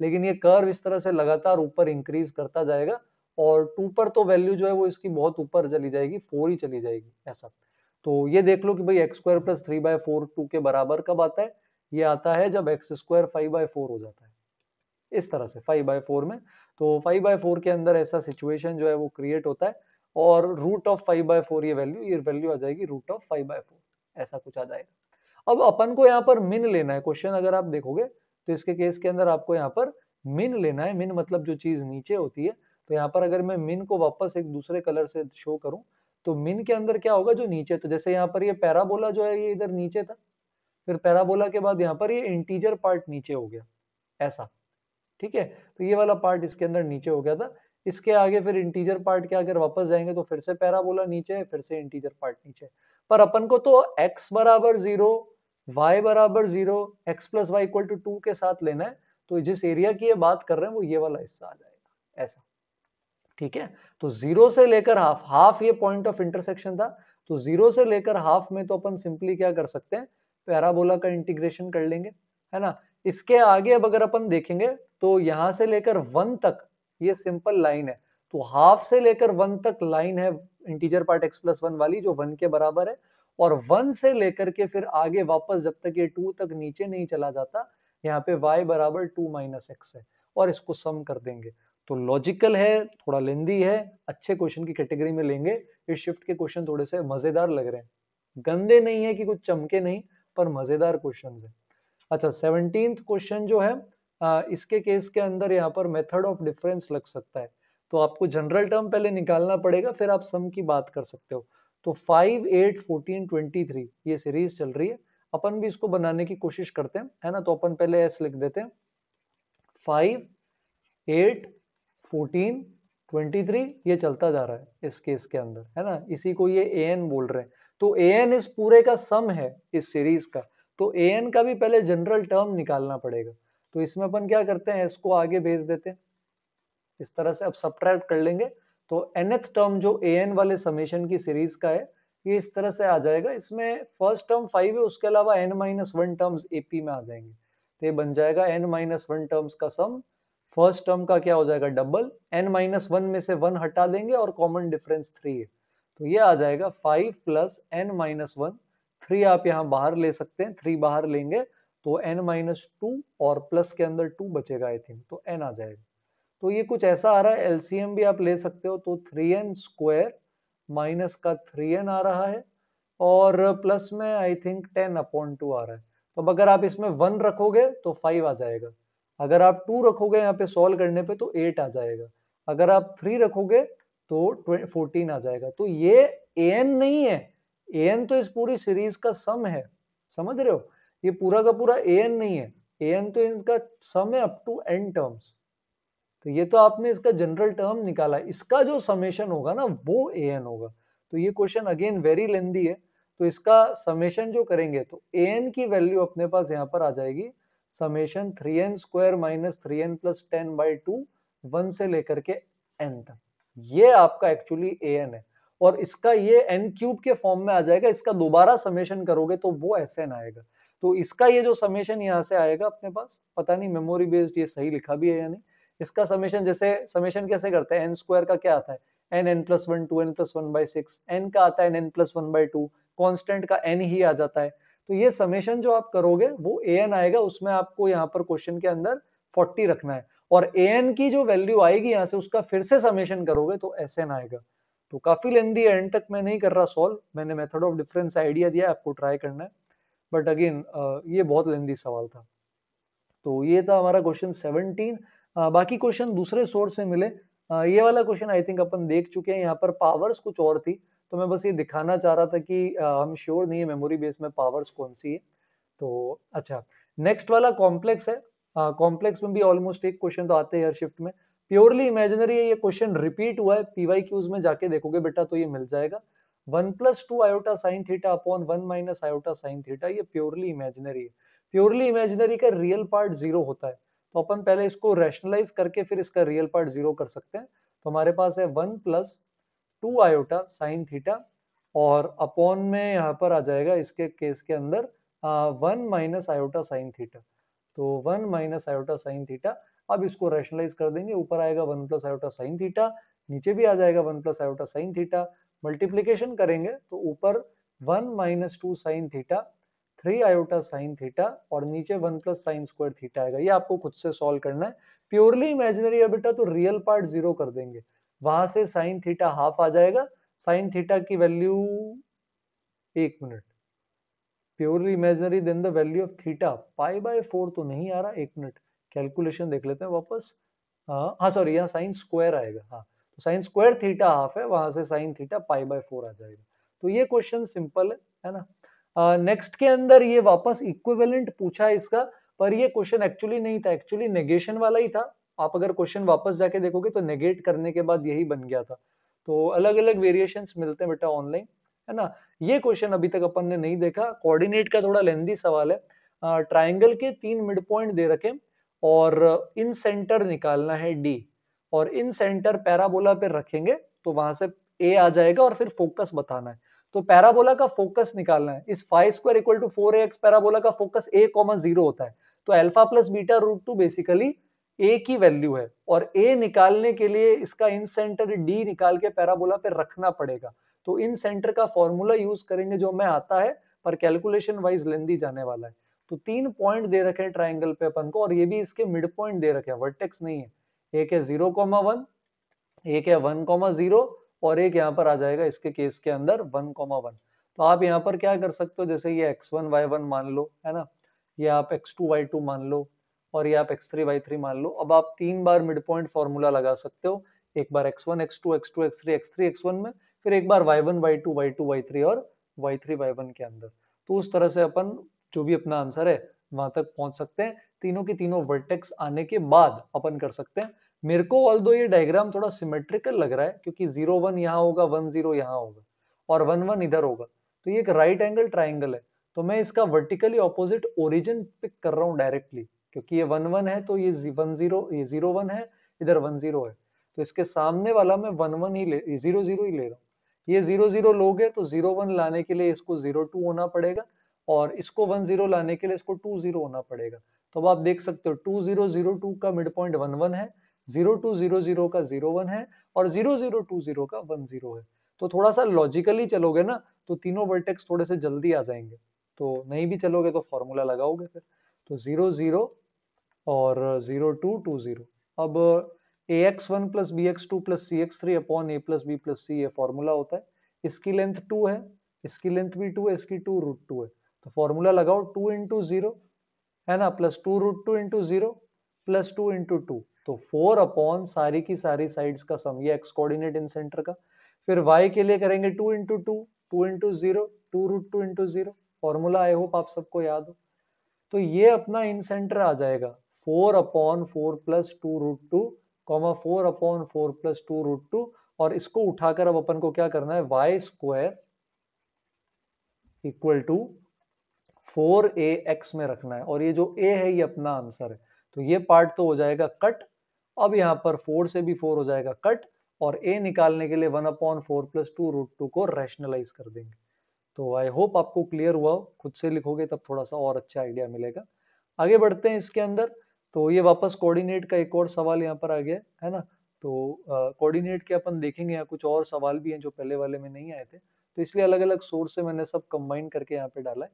लेकिन ये कर्व इस तरह से लगातार ऊपर इंक्रीज करता जाएगा, और 2 पर तो वैल्यू जो है वो इसकी बहुत ऊपर चली जाएगी, 4 ही चली जाएगी ऐसा। तो ये देख लो कि भाई एक्स स्क्वायर प्लस 3/4 2 के बराबर कब आता है, ये आता है जब एक्स स्क्वायर 5/4 हो जाता है, इस तरह से 5/4 में। तो 5/4 के अंदर ऐसा सिचुएशन जो है वो क्रिएट होता है, और रूट ऑफ 5/4 ये वैल्यू आ जाएगी रूट ऑफ 5/4, ऐसा कुछ आ जाएगा। अब अपन को यहाँ पर मिन लेना है, क्वेश्चन अगर आप देखोगे तो इसके केस के अंदर आपको यहाँ पर मिन लेना है। मिन मतलब जो चीज नीचे होती है। तो यहाँ पर अगर मैं मिन को वापस एक दूसरे कलर से शो करूं, तो मिन के अंदर क्या होगा, जो नीचे, तो जैसे यहाँ पर ये पैराबोला जो है ये इधर नीचे था, फिर पैराबोला के बाद यहाँ पर ये इंटीजर पार्ट नीचे हो गया ऐसा, ठीक है। तो ये वाला पार्ट इसके अंदर नीचे हो गया था। इसके आगे फिर इंटीजर पार्ट के अगर वापस जाएंगे तो फिर से पैराबोला नीचे है, फिर से इंटीजर पार्ट नीचे है। पर अपन को तो x बराबर 0, y बराबर 0, x plus Y equal to 2 के साथ लेना है। तो जिस एरिया की ये बात कर रहे हैं वो ये वाला हिस्सा आ जाएगा ऐसा। ठीक है, तो 0 से लेकर हाफ, हाफ ये पॉइंट ऑफ इंटरसेक्शन था, तो 0 से लेकर हाफ में तो अपन सिंपली क्या कर सकते हैं, पैराबोला का इंटीग्रेशन कर लेंगे, है ना। इसके आगे अब अगर अपन देखेंगे तो यहां से लेकर 1 तक ये सिंपल लाइन है, तो हाफ से लेकर 1 तक लाइन है इंटीजर पार्ट x प्लस 1 वाली जो 1 के बराबर है, और 1 से लेकर के फिर आगे वापस जब तक ये 2 तक नीचे नहीं चला जाता, यहाँ पे y बराबर 2 माइनस एक्स है, और इसको सम कर देंगे। तो लॉजिकल है, थोड़ा लेंदी है, अच्छे क्वेश्चन की कैटेगरी में लेंगे। इस शिफ्ट के क्वेश्चन थोड़े से मजेदार लग रहे हैं, गंदे नहीं है कि कुछ चमके नहीं, पर मजेदार क्वेश्चन है। अच्छा, 17th क्वेश्चन जो है इसके केस के अंदर यहाँ पर मेथड ऑफ डिफरेंस लग सकता है, तो आपको जनरल टर्म पहले निकालना पड़ेगा, फिर आप सम की बात कर सकते हो। तो 5, 8, 14, 23 ये सीरीज चल रही है, अपन भी इसको बनाने की कोशिश करते हैं, है ना। तो अपन पहले एस लिख देते हैं, 5, 8, 14, 23 ये चलता जा रहा है इस केस के अंदर, है ना। इसी को ये an बोल रहे हैं, तो an इस पूरे का सम है इस सीरीज का, तो an का भी पहले जनरल टर्म निकालना पड़ेगा। तो इसमें अपन क्या करते हैं, इसको आगे भेज देते हैं इस तरह से, अब सब्ट्रैक्ट कर लेंगे, तो nth टर्म जो an वाले समेशन की सीरीज का है ये इस तरह से आ जाएगा। इसमें फर्स्ट टर्म 5 है, उसके अलावा n-1 टर्म्स AP में आ जाएंगे, तो ये बन जाएगा n-1 टर्म्स का सम। फर्स्ट टर्म का क्या हो जाएगा, डबल, n-1 में से 1 हटा देंगे और कॉमन डिफरेंस 3 है, तो ये आ जाएगा 5 प्लस n-1। 3 आप यहाँ बाहर ले सकते हैं, 3 बाहर लेंगे तो n-2 और प्लस के अंदर 2 बचेगा आई थिंक, तो n आ जाएगा। तो ये कुछ ऐसा आ रहा है, एलसीएम भी आप ले सकते हो, तो 3n स्क्वायर माइनस का 3n आ रहा है, और प्लस में आई थिंक 10/2 आ रहा है। तो अब अगर आप इसमें 1 रखोगे तो 5 आ जाएगा, अगर आप 2 रखोगे यहाँ पे सॉल्व करने पे तो 8 आ जाएगा, अगर आप 3 रखोगे तो 14 आ जाएगा। तो ये an नहीं है, an तो इस पूरी सीरीज का सम है, समझ रहे हो, ये पूरा का पूरा an नहीं है, an तो इनका सम है अप टू n टर्म्स। तो ये तो आपने इसका जनरल टर्म निकाला, इसका जो समेशन होगा ना वो an होगा। तो ये क्वेश्चन अगेन वेरी लेंदी है, तो इसका समेशन जो करेंगे तो an की वैल्यू अपने पास यहाँ पर आ जाएगी, summation 3n square minus 3n plus 10/2 1 से लेकर के n तक, ये आपका एक्चुअली an है, और इसका ये n क्यूब के फॉर्म में आ जाएगा, इसका दोबारा समेशन करोगे तो वो Sn आएगा। तो इसका ये जो समेशन यहाँ से आएगा अपने पास, पता नहीं मेमोरी बेस्ड ये सही लिखा भी है या नहीं, इसका समेशन, जैसे समेशन कैसे करते हैं, एन स्क्वायर का क्या आता है, n+1 2n+1/6, n का आता है n+1/2, कांस्टेंट का n ही आ जाता है। तो ये समेशन जो आप करोगे वो an आएगा, उसमें आपको यहाँ पर क्वेश्चन के अंदर 40 रखना है, और an की जो वैल्यू आएगी यहाँ से उसका फिर से समेशन करोगे तो Sn आएगा। तो काफी लेंदी है, एंड तक मैं नहीं कर रहा सॉल्व, मैंने मेथड ऑफ डिफरेंस आइडिया दिया, आपको ट्राई करना है, बट अगेन ये बहुत लेंदी सवाल था। तो ये था हमारा क्वेश्चन 17। बाकी क्वेश्चन दूसरे सोर्स से मिले, ये वाला क्वेश्चन आई थिंक अपन देख चुके हैं, यहाँ पर पावर्स कुछ और थी, तो मैं बस ये दिखाना चाह रहा था कि हम श्योर नहीं है मेमोरी बेस में पावर्स कौन सी है। तो अच्छा, नेक्स्ट वाला कॉम्प्लेक्स है, कॉम्प्लेक्स में भी ऑलमोस्ट एक क्वेश्चन तो आते हैं हर शिफ्ट में, प्योरली इमेजिनरी है, ये क्वेश्चन रिपीट हुआ है, पीवाई क्यूज में जाके देखोगे बेटा तो ये मिल जाएगा। 1+2 iota sine theta upon 1 minus iota sine theta, ये प्योरली इमेजिनरी है। प्योरली इमेजिनरी का रियल पार्ट 0 होता है, तो अपन पहले इसको रैशनलाइज करके फिर इसका रियल पार्ट 0 कर सकते हैं। तो हमारे पास है 1+2 आयोटा साइन थीटा, और अपॉन में यहाँ पर आ जाएगा इसके केस के अंदर 1 माइनस आयोटा साइन थीटा, तो 1 माइनस आयोटा साइन थीटा। अब इसको रैशनलाइज कर देंगे, ऊपर आएगा 1 प्लस आयोटा साइन थीटा, नीचे भी आ जाएगा 1 plus iota sine theta, multiplication करेंगे तो ऊपर 1-2 sine theta, 3 iota sine theta, और नीचे 1 प्लस साइन स्क्वायर थीटा आएगा। ये आपको खुद से सॉल्व करना है, प्योरली इमेजिनरी है बेटा, तो रियल पार्ट 0 कर देंगे, वहां से साइन थीटा हाफ आ जाएगा, साइन थीटा की वैल्यू, एक minute, purely imaginary then the value of theta π/4 तो नहीं आ रहा, एक मिनट कैलकुलेशन देख लेते हैं वापस। हाँ सॉरी, यहाँ साइन स्क्वायर आएगा, हाँ, तो साइन स्क्वायर थीटा हाफ है, वहां से साइन थीटा π/4 आ जाएगा। तो ये क्वेश्चन सिंपल है ना। नेक्स्ट के अंदर ये वापस इक्विवेलेंट पूछा है इसका, पर ये क्वेश्चन एक्चुअली नहीं था, एक्चुअली नेगेशन वाला ही था। आप अगर क्वेश्चन वापस जाके देखोगे तो नेगेट करने के बाद यही बन गया था। तो अलग अलग वेरिएशंस मिलते हैं बेटा ऑनलाइन, है ना। ये क्वेश्चन अभी तक अपन ने नहीं देखा। कोऑर्डिनेट का थोड़ा लेंदी सवाल है। ट्राइंगल के 3 मिड पॉइंट दे रखे और इन सेंटर निकालना है डी, और इन सेंटर पैराबोला पे रखेंगे तो वहां से ए आ जाएगा और फिर फोकस बताना है। तो पैराबोला का फोकस निकालना है। इस five square equal to 4ax parabola का फोकस a, 0 होता है। तो alpha plus beta root two basically a की वैल्यू है, और ए निकालने के लिए इसका इन सेंटर डी निकाल के पैराबोला पे रखना पड़ेगा। तो इन सेंटर का फॉर्मूला यूज करेंगे जो हमें आता है, पर कैलकुलेशन वाइज लेंदी जाने वाला है। तो 3 पॉइंट दे रखे हैं ट्राइंगल पे अपन को, और ये भी इसके मिड पॉइंट दे रखे हैं, वर्टेक्स नहीं है। एक है 0,1, एक है 1,0, और एक यहाँ पर आ जाएगा इसके केस के अंदर 1,1। तो आप यहाँ पर क्या कर सकते हो, जैसे ये x1 y1 मान लो, है ना, ये आप x2 y2 मान लो, और ये आप x3 y3 मान लो। अब आप 3 बार मिड पॉइंट फॉर्मूला लगा सकते हो, एक बार x1 x2 x2 x3 x3 x1 में, फिर एक बार y1 y2 y2 y3 और y3 y1 के अंदर। तो उस तरह से अपन जो भी अपना आंसर है वहां तक पहुंच सकते हैं। तीनों की तीनों वर्टेक्स आने के बाद अपन कर सकते हैं। मेरे को ऑल्दो ये डायग्राम थोड़ा सिमेट्रिकल लग रहा है, क्योंकि 0 1 यहाँ होगा, 1 0 यहाँ होगा, और 1 1 इधर होगा। तो ये एक राइट एंगल ट्राइंगल है। तो मैं इसका वर्टिकली ऑपोजिट ओरिजिन पिक कर रहा हूँ डायरेक्टली, क्योंकि ये 1 1 है, तो ये 1 0, ये 0 1 है, इधर 1 0 है। तो इसके सामने वाला मैं 1 1 ही ले, 0 0 ही ले रहा हूँ। ये 0 0 लोगे तो 0 1 लाने के लिए इसको 0 2 होना पड़ेगा, और इसको 1 0 लाने के लिए इसको 2 0 होना पड़ेगा। तो अब आप देख सकते हो 2 0 0 2 का मिड पॉइंट 1 1 है, 0 2 0 0 का 0 1 है, और 0 0 2 0 का 1 0 है। तो थोड़ा सा लॉजिकली चलोगे ना तो तीनों वर्टेक्स थोड़े से जल्दी आ जाएंगे। तो नहीं भी चलोगे तो फॉर्मूला लगाओगे फिर। तो 0 0 और 0 2 2 0। अब ax1 plus bx2 plus cx3 upon a plus b plus c, ये फॉर्मूला होता है। इसकी लेंथ 2 है, इसकी लेंथ भी 2 है, इसकी 2 √2 है। तो फॉर्मूला लगाओ 2 इंटू 0, है ना, प्लस 2 √2 इंटू 0 प्लस 2 इंटू 2। तो 4 अपॉन सारी की सारी साइड्स का सम, ये एक्स कोऑर्डिनेट इन सेंटर का। फिर y के लिए करेंगे 2 into 2, 2 into 0, 2 √2 into 0। Formula I hope आप सबको याद हो। तो ये अपना इन सेंटर आ जाएगा 4/4 प्लस 2 √2, 4/4 प्लस 2 √2। और इसको उठाकर अब अपन को क्या करना है, y square equal to 4ax में रखना है, और ये जो a है ये अपना आंसर है। तो ये पार्ट तो हो जाएगा कट। अब यहाँ पर 4 से भी 4 हो जाएगा कट, और a निकालने के लिए 1/4 प्लस 2 √2 को रैशनलाइज कर देंगे। तो आई होप आपको क्लियर हुआ हो। खुद से लिखोगे तब थोड़ा सा और अच्छा आइडिया मिलेगा। आगे बढ़ते हैं इसके अंदर। तो ये वापस कोऑर्डिनेट का एक और सवाल यहाँ पर आ गया है ना। तो कोऑर्डिनेट के अपन देखेंगे, यहाँ कुछ और सवाल भी हैं जो पहले वाले में नहीं आए थे, तो इसलिए अलग अलग सोर्स से मैंने सब कंबाइन करके यहाँ पे डाला है।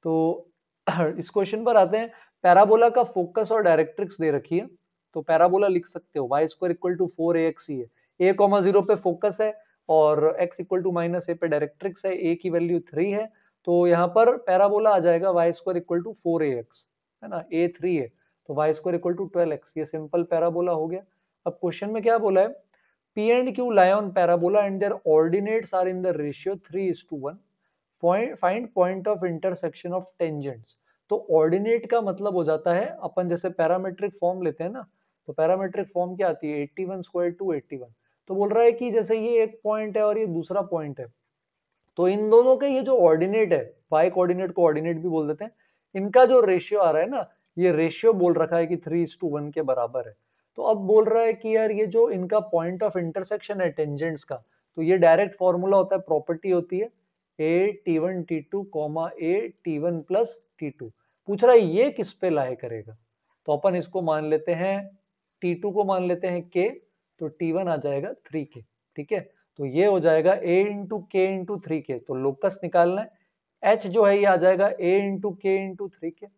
तो इस क्वेश्चन पर आते हैं। पैराबोला का फोकस और डायरेक्ट्रिक्स दे रखी है। तो पैराबोला लिख सकते हो y square equal to 4ax ही है। a,0 पे फोकस है, और x equal to minus a पे डायरेक्ट्रिक्स है, a की वैल्यू 3 है। तो यहाँ पर पैराबोला आ जाएगा Y square equal to 4ax, है ना, a 3 है, तो Y square equal to 12x। ये सिंपल पैराबोला हो गया। अब क्वेश्चन में क्या बोला है, P and Q lie on parabola and their ordinates are in the ratio 3:1. Find point of intersection of tangents. तो ऑर्डिनेट का मतलब हो जाता है, अपन जैसे पैरामेट्रिक फॉर्म लेते हैं ना, तो पैरामेट्रिक फॉर्म क्या आती है, 81 स्क्वायर टू 81। तो बोल रहा है कि जैसे ये एक पॉइंट है और ये दूसरा पॉइंट है, तो इन दोनों के ये जो ऑर्डिनेट है, वाई कोऑर्डिनेट को ऑर्डिनेट भी बोल देते हैं, इनका जो रेशियो आ रहा है ना, ये रेशियो बोल रखा है कि 3:1 के बराबर है। तो अब बोल रहा है कि यार ये जो इनका पॉइंट ऑफ इंटरसेक्शन है टेंजेंट्स का, तो ये डायरेक्ट फॉर्मूला होता है, प्रॉपर्टी होती है a T1 T2 a T1 plus T2। पूछ रहा है ये किस पे लाए करेगा, तो अपन इसको मान लेते हैं, T2 को मान लेते हैं k, तो T1 आ जाएगा 3k। ठीक है, तो ये हो जाएगा a इंटू के इंटू 3k। तो लोकस निकालना है, h जो है ये आ जाएगा a इंटू के इंटू 3k,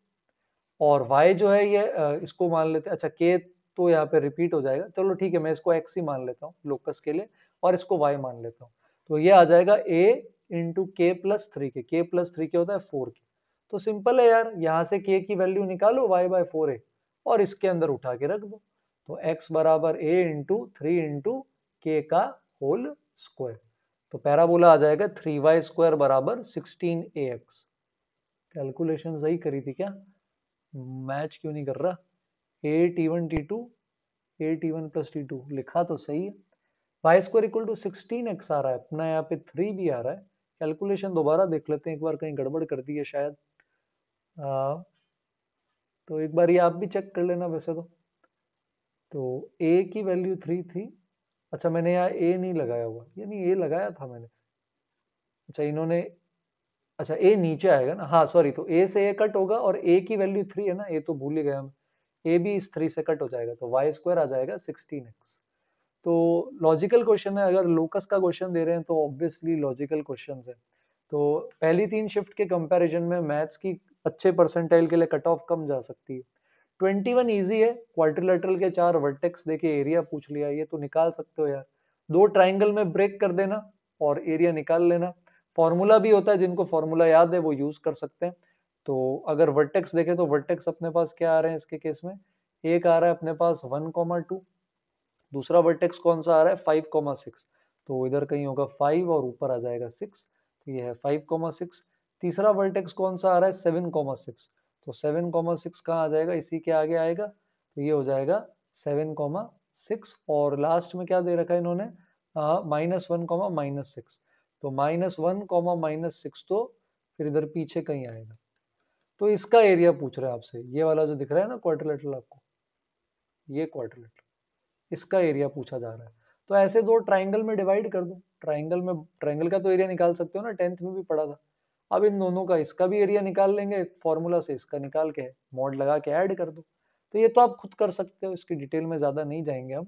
और y जो है ये इसको मान लेते हैं, अच्छा k तो यहाँ पे रिपीट हो जाएगा, चलो ठीक है मैं इसको x ही मान लेता हूँ लोकस के लिए, और इसको y मान लेता हूँ। तो ये आ जाएगा a इंटू के plus 3k, k plus 3k होता है 4k। तो सिंपल है यार, यहाँ से k की वैल्यू निकालो y/4a, और इसके अंदर उठा के रख दो। तो x बराबर a इंटू 3 इंटू के का होल स्क्वायर। तो पैराबोला आ जाएगा 3y² बराबर 16ax। कैलकुलेशन सही करी थी क्या, मैच क्यों नहीं कर रहा। a T1 T2 a T1 plus T2 लिखा तो सही है। Y square equal to 16x आ रहा है अपना, यहाँ पे 3 भी आ रहा है, कैलकुलेशन दोबारा देख लेते हैं एक बार, कहीं गड़बड़ कर दी है शायद। तो एक बार ये आप भी चेक कर लेना वैसे तो a की वैल्यू 3 थी। अच्छा मैंने यहाँ a नहीं लगाया हुआ, यानी a लगाया था मैंने। अच्छा इन्होंने, अच्छा a नीचे आएगा ना, हाँ सॉरी, तो a से a कट होगा और a की वैल्यू 3 है ना, a तो भूल ही गया मैं, a भी इस 3 से कट हो जाएगा तो वाई स्क्वायर आ जाएगा 16x। तो लॉजिकल क्वेश्चन है, अगर लोकस का क्वेश्चन दे रहे हैं तो ऑब्वियसली लॉजिकल क्वेश्चन है। तो पहली 3 शिफ्ट के कंपैरिजन में मैथ्स की अच्छे परसेंटाइल के लिए कट ऑफ कम जा सकती है। 21 इजी है, क्वाड्रिलेटरल के 4 वर्टेक्स देके एरिया पूछ लिया, ये तो निकाल सकते हो यार। 2 ट्राइंगल में ब्रेक कर देना और एरिया निकाल लेना। फॉर्मूला भी होता है, जिनको फॉर्मूला याद है वो यूज कर सकते हैं। तो अगर वर्टेक्स देखें तो वर्टेक्स अपने पास क्या आ रहे हैं इसके केस में, एक आ रहा है अपने पास 1,2, दूसरा वर्टेक्स कौन सा आ रहा है 5,6, तो इधर कहीं होगा 5 और ऊपर आ जाएगा 6, तो ये है 5,6। तीसरा वर्टेक्स कौन सा आ रहा है 7,6, तो 7,6 कहाँ आ जाएगा, इसी के आगे आएगा, तो ये हो जाएगा 7,6। और लास्ट में क्या दे रखा है इन्होंने, -1, तो -1, -6 तो फिर इधर पीछे कहीं आएगा। तो इसका एरिया पूछ रहा है आपसे, ये वाला जो दिख रहा है ना क्वाड्रिलेटरल आपको, ये क्वाड्रिलेटरल, इसका एरिया पूछा जा रहा है। तो ऐसे 2 ट्राइंगल में डिवाइड कर दो, ट्राइंगल में, ट्राइंगल का तो एरिया निकाल सकते हो ना, 10th में भी पढ़ा था। अब इन दोनों का, इसका भी एरिया निकाल लेंगे फॉर्मूला से, इसका निकाल के मॉड लगा के ऐड कर दो। तो ये तो आप खुद कर सकते हो, इसकी डिटेल में ज्यादा नहीं जाएंगे हम।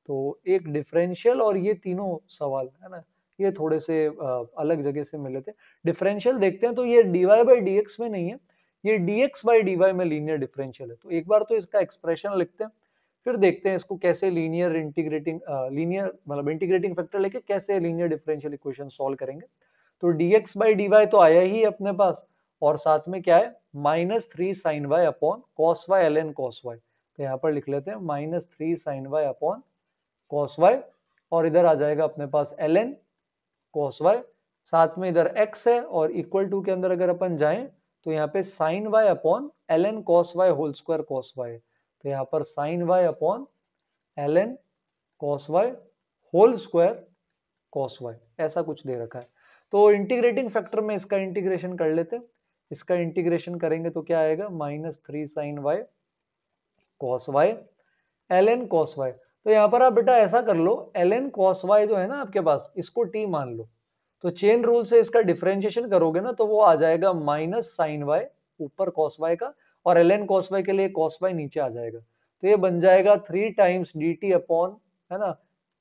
तो एक डिफरेंशियल और ये तीनों सवाल है ना, ये थोड़े से अलग जगह से मिले थे। डिफरेंशियल देखते हैं तो ये dy बाई dx में नहीं है, ये dx बाई dy में लीनियर डिफरेंशियल है। तो एक बार तो इसका एक्सप्रेशन लिखते हैं, फिर देखते हैं इसको कैसे लीनियर इंटीग्रेटिंग, लीनियर मतलब इंटीग्रेटिंग फैक्टर लेके कैसे लीनियर डिफरेंशियल इक्वेशन सॉल्व करेंगे। तो dx बाई dy तो आया ही अपने पास, और साथ में क्या है -3 sin y upon cos y ln cos y, तो यहाँ पर लिख लेते हैं -3 sin y upon cos y, और इधर आ जाएगा अपने पास ln cos y, साथ में इधर x है और इक्वल टू के अंदर अगर अपन जाएं तो यहाँ पे sin y upon ln cos y whole square cos y, तो यहाँ पर sin y upon ln cos y whole square cos y, ऐसा कुछ दे रखा है। तो इंटीग्रेटिंग फैक्टर में इसका इंटीग्रेशन कर लेते हैं, इसका इंटीग्रेशन करेंगे तो क्या आएगा -3 sin y cos y ln cos y। तो यहाँ पर आप बेटा ऐसा कर लो, ln cos y जो है ना आपके पास, इसको t मान लो, तो चेन रूल से इसका डिफरेंशिएशन करोगे ना तो वो आ जाएगा माइनस साइन y ऊपर cos y का, और ln cos y के लिए cos y नीचे आ जाएगा, तो ये बन जाएगा 3 टाइम्स dt अपॉन, है ना,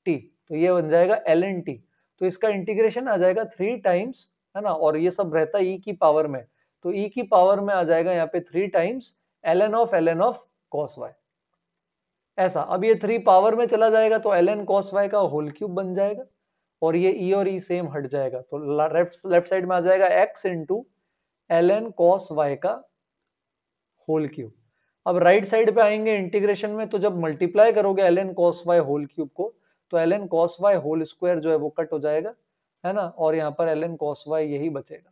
t, तो ये बन जाएगा ln t। तो इसका इंटीग्रेशन आ जाएगा 3 टाइम्स, है ना, और ये सब रहता है e की पावर में, तो e की पावर में आ जाएगा यहाँ पे 3 times ln of cos y, ऐसा। अब ये 3 पावर में चला जाएगा तो ln cos y का होल क्यूब बन जाएगा, और ये e और e सेम हट जाएगा, तो लेफ्ट साइड में आ जाएगा x into ln cos y का होल क्यूब। अब राइट साइड पे आएंगे इंटीग्रेशन में, तो जब मल्टीप्लाई करोगे ln cos y whole cube को, तो ln cos y whole square जो है वो कट हो जाएगा, है ना, और यहाँ पर ln cos y यही बचेगा।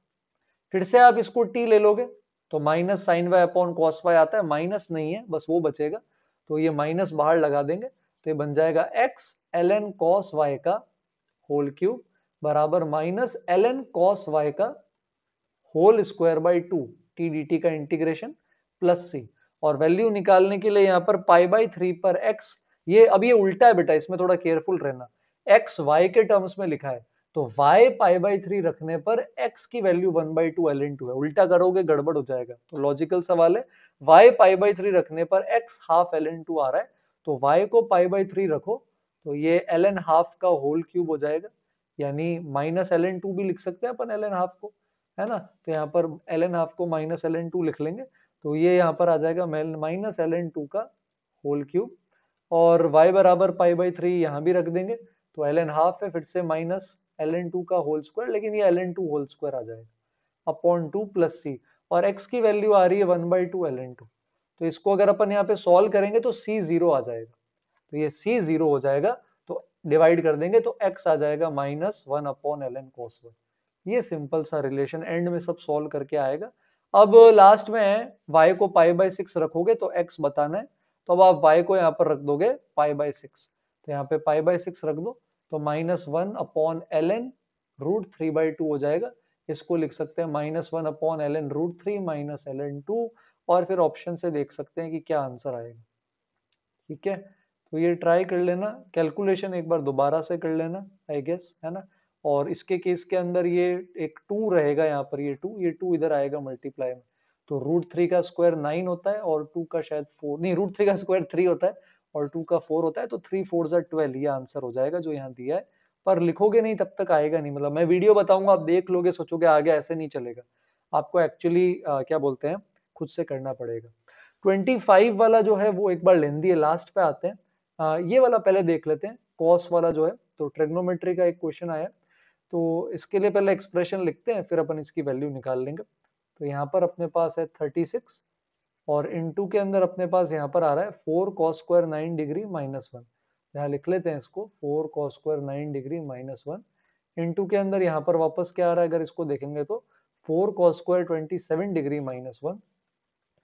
फिर से आप इसको t ले लोगे तो minus sine y upon cos y आता है, माइनस नहीं है बस वो बचेगा, तो ये माइनस बाहर लगा देंगे, तो ये बन जाएगा x ln cos y का होल क्यूब बराबर माइनस ln cos y का whole square by 2 t d t का इंटीग्रेशन प्लस सी। और वैल्यू निकालने के लिए यहाँ पर पाई बाई 3 पर x, ये अब ये उल्टा है बेटा, इसमें थोड़ा केयरफुल रहना, x y के टर्म्स में लिखा है, तो y पाई बाई 3 रखने पर x की वैल्यू 1/2 ln 2 है, उल्टा करोगे गड़बड़ हो जाएगा, तो लॉजिकल सवाल है। y पाई बाई 3 रखने पर x हाफ ln 2 आ रहा है, तो y को पाई बाई 3 रखो, तो ये ln हाफ का होल क्यूब हो जाएगा, यानी माइनस ln 2 भी लिख सकते हैं अपन ln हाफ को, है ना, तो यहाँ पर ln हाफ को माइनस ln 2 लिख लेंगे, तो ये यहाँ पर आ जाएगा माइनस ln 2 का होल क्यूब, और y बराबर पाई बाई 3 यहाँ भी रख देंगे, तो ln हाफ है, फिर से माइनस ln 2 का होल स्क्वायर, लेकिन ये ln 2 होल स्क्वायर आ जाएगा अपॉन 2 प्लस सी, और x की वैल्यू आ रही है 1/2 ln 2, तो इसको अगर अपन यहाँ पे सॉल्व करेंगे तो c 0 आ जाएगा, तो ये c 0 हो जाएगा, तो डिवाइड कर देंगे तो x आ जाएगा -1 अपॉन ln cos y। ये सिंपल सा रिलेशन एंड में सब सॉल्व करके आएगा। अब लास्ट में y को पाई बाई 6 रखोगे तो x बताना है, तो अब आप y को यहाँ पर रख दोगे पाई बाई 6, तो यहाँ पे पाई बाई 6 रख दो, तो -1 अपॉन ln √3/2 हो जाएगा, इसको लिख सकते हैं -1/ln√3 - ln2, और फिर ऑप्शन से देख सकते हैं कि क्या आंसर आएगा। ठीक है, तो ये ट्राई कर लेना, कैलकुलेशन एक बार दोबारा से कर लेना आई गेस, है ना। और इसके केस के अंदर ये एक 2 रहेगा, यहाँ पर ये 2 इधर आएगा मल्टीप्लाई में, तो √3 का स्क्वायर 9 होता है और 2 का शायद 4 नहीं, √3 का स्क्वायर 3 होता है और 2 का 4 होता है, तो 3 4 ज़ा 12 ये आंसर हो जाएगा जो यहाँ दिया है। पर लिखोगे नहीं तब तक आएगा नहीं, मतलब मैं वीडियो बताऊंगा, आप देख लोगे, सोचोगे आगे, ऐसे नहीं चलेगा। आपको एक्चुअली क्या बोलते हैं, खुद से करना पड़ेगा। 25 वाला जो है वो एक बार लेंदी है, लास्ट पे आते हैं। ये वाला पहले देख लेते हैं, कॉस वाला जो है, तो ट्रिग्नोमेट्री का एक क्वेश्चन आया, तो इसके लिए पहले एक्सप्रेशन लिखते हैं, फिर अपन इसकी वैल्यू निकाल लेंगे। तो यहाँ पर अपने पास है 36 और इनटू के अंदर अपने पास यहाँ पर आ रहा है 4 cos स्क्वायर 9 डिग्री -1। यहाँ लिख लेते हैं इसको, 4 cos स्क्वायर 9 डिग्री -1 इनटू के अंदर यहाँ पर वापस क्या आ रहा है, अगर इसको देखेंगे तो 4 cos स्क्वायर 27 डिग्री -1।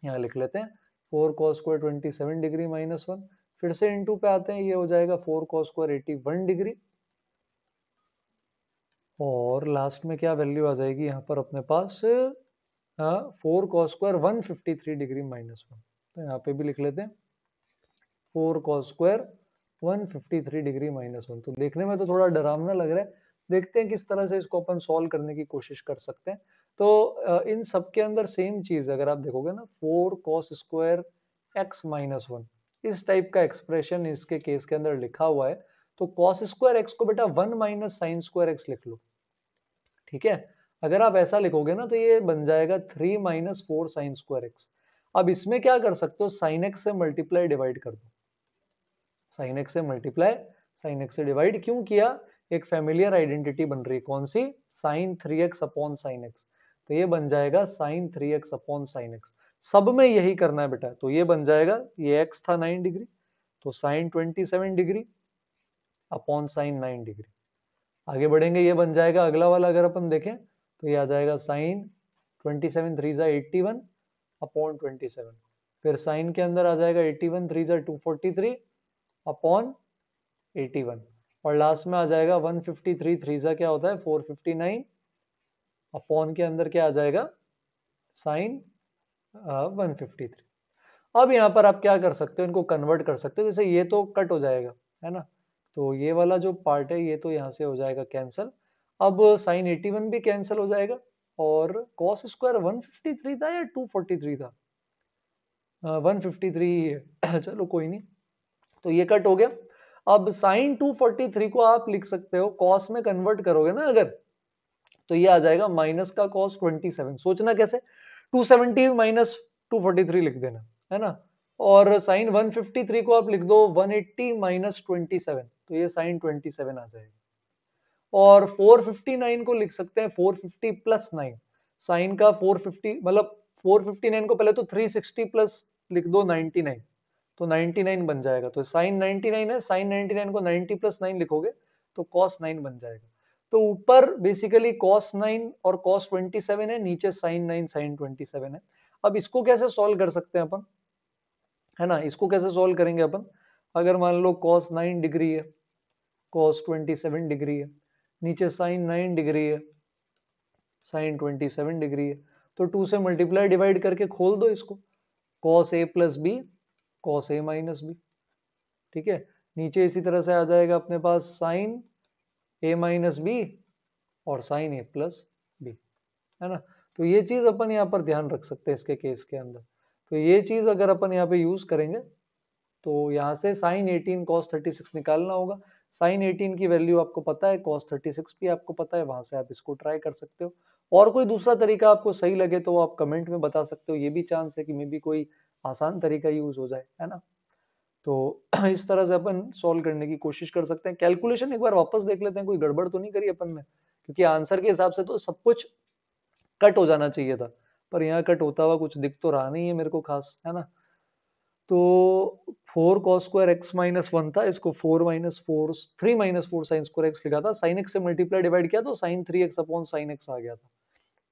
यहाँ लिख लेते हैं 4 cos स्क्वायर 27 डिग्री -1, फिर से इनटू पे आते हैं, ये हो जाएगा 4 cos स्क्वायर 81 डिग्री, और लास्ट में क्या वैल्यू आ जाएगी यहाँ पर अपने पास 4 cos स्क्वायर 153 डिग्री -1। तो यहाँ पे भी लिख लेते हैं 4 cos स्क्वायर 153 डिग्री -1। तो देखने में तो थोड़ा डरावना लग रहा है, देखते हैं किस तरह से इसको अपन सॉल्व करने की कोशिश कर सकते हैं। तो इन सब के अंदर सेम चीज, अगर आप देखोगे ना, 4 cos स्क्वायर x -1, इस टाइप का एक्सप्रेशन इसके केस के अंदर लिखा हुआ है, तो cos स्क्वायर x को बेटा 1 - sin स्क्वायर x लिख लो। ठीक है, अगर आप ऐसा लिखोगे ना तो ये बन जाएगा 3 - 4 sin स्क्वायर x। अब इसमें क्या कर सकते हो, sin x से मल्टीप्लाई डिवाइड कर दो, साइन एक्स से मल्टीप्लाई, साइन एक्स से डिवाइड क्यों किया, एक फेमिलियर आइडेंटिटी बन रही है, कौन सी, sine 3x upon sine x. तो ये बन जाएगा sign 3x upon sine x, सब में यही करना है बेटा। तो ये बन जाएगा, ये x था 9 डिग्री, तो sine 27 degree upon sine 9 degree. आगे बढ़ेंगे, ये बन जाएगा अगला वाला, अगर अपन देखें तो ये आ जाएगा साइन 27 3 ज़ा 81 अपॉन 27, फिर साइन के अंदर आ जाएगा 81 3 ज़ा 243 अपॉन 81, और लास्ट में आ जाएगा 153 3 ज़ा क्या होता है 459 अपॉन के अंदर क्या आ जाएगा साइन 153। अब यहाँ पर आप क्या कर सकते हो, इनको कन्वर्ट कर सकते हो, जैसे ये तो कट हो जाएगा, है ना, तो ये वाला जो पार्ट है ये तो यहाँ से हो जाएगा कैंसिल। अब साइन 81 भी कैंसिल हो जाएगा, और कॉस स्क्वायर 153 था या 243 था, 153 है चलो कोई नहीं, तो ये कट हो गया। अब साइन 243 को आप लिख सकते हो, कॉस में कन्वर्ट करोगे ना अगर, तो ये आ जाएगा माइनस का कॉस 27। सोचना कैसे, 270 माइनस 243 लिख देना, है ना, और साइन 153 को आप लिख दो 180 माइनस 27, तो ये साइन 27 आ जाएगा। और 459 को लिख सकते हैं 450 प्लस 9, साइन का 450 मतलब 459 को पहले तो 360 प्लस लिख दो 99, तो 99 बन जाएगा, तो साइन 99 है, साइन 99 को 90 प्लस 9 लिखोगे तो कॉस 9 बन जाएगा। तो ऊपर बेसिकली कॉस 9 और कॉस 27 है, नीचे साइन 9 साइन 27 है। अब इसको कैसे सॉल्व कर सकते हैं अपन, है ना, इसको कैसे सॉल्व करेंगे अपन, अगर मान लो कॉस 9 डिग्री है, कॉस 27 डिग्री है, नीचे साइन 9 डिग्री है, साइन 27 डिग्री है, तो 2 से मल्टीप्लाई डिवाइड करके खोल दो इसको, cos A plus B cos A minus B. ठीक है, नीचे इसी तरह से आ जाएगा अपने पास साइन ए माइनस बी और साइन ए प्लस बी, है ना। तो ये चीज अपन यहाँ पर ध्यान रख सकते हैं इसके केस के अंदर। तो ये चीज अगर अपन यहाँ पे यूज करेंगे तो यहाँ से साइन 18 कॉस 36 निकालना होगा। साइन 18 की वैल्यू आपको पता है, कॉस 36 भी आपको पता है, वहां से आप इसको ट्राई कर सकते हो। और कोई दूसरा तरीका आपको सही लगे तो आप कमेंट में बता सकते हो, ये भी चांस है कि मे बी कोई आसान तरीका यूज हो जाए, है ना। तो इस तरह से अपन सॉल्व करने की कोशिश कर सकते हैं। कैलकुलेशन एक बार वापस देख लेते हैं, कोई गड़बड़ तो नहीं करी अपन ने, क्योंकि आंसर के हिसाब से तो सब कुछ कट हो जाना चाहिए था, पर यहाँ कट होता हुआ कुछ दिख तो रहा नहीं है मेरे को खास, है ना। तो 4 cos स्क्वायर x माइनस 1 था, इसको 4 minus 4 3 minus 4 sine square x लिखा था, साइन x से मल्टीप्लाई डिवाइड किया तो sine 3x upon sine x आ गया था।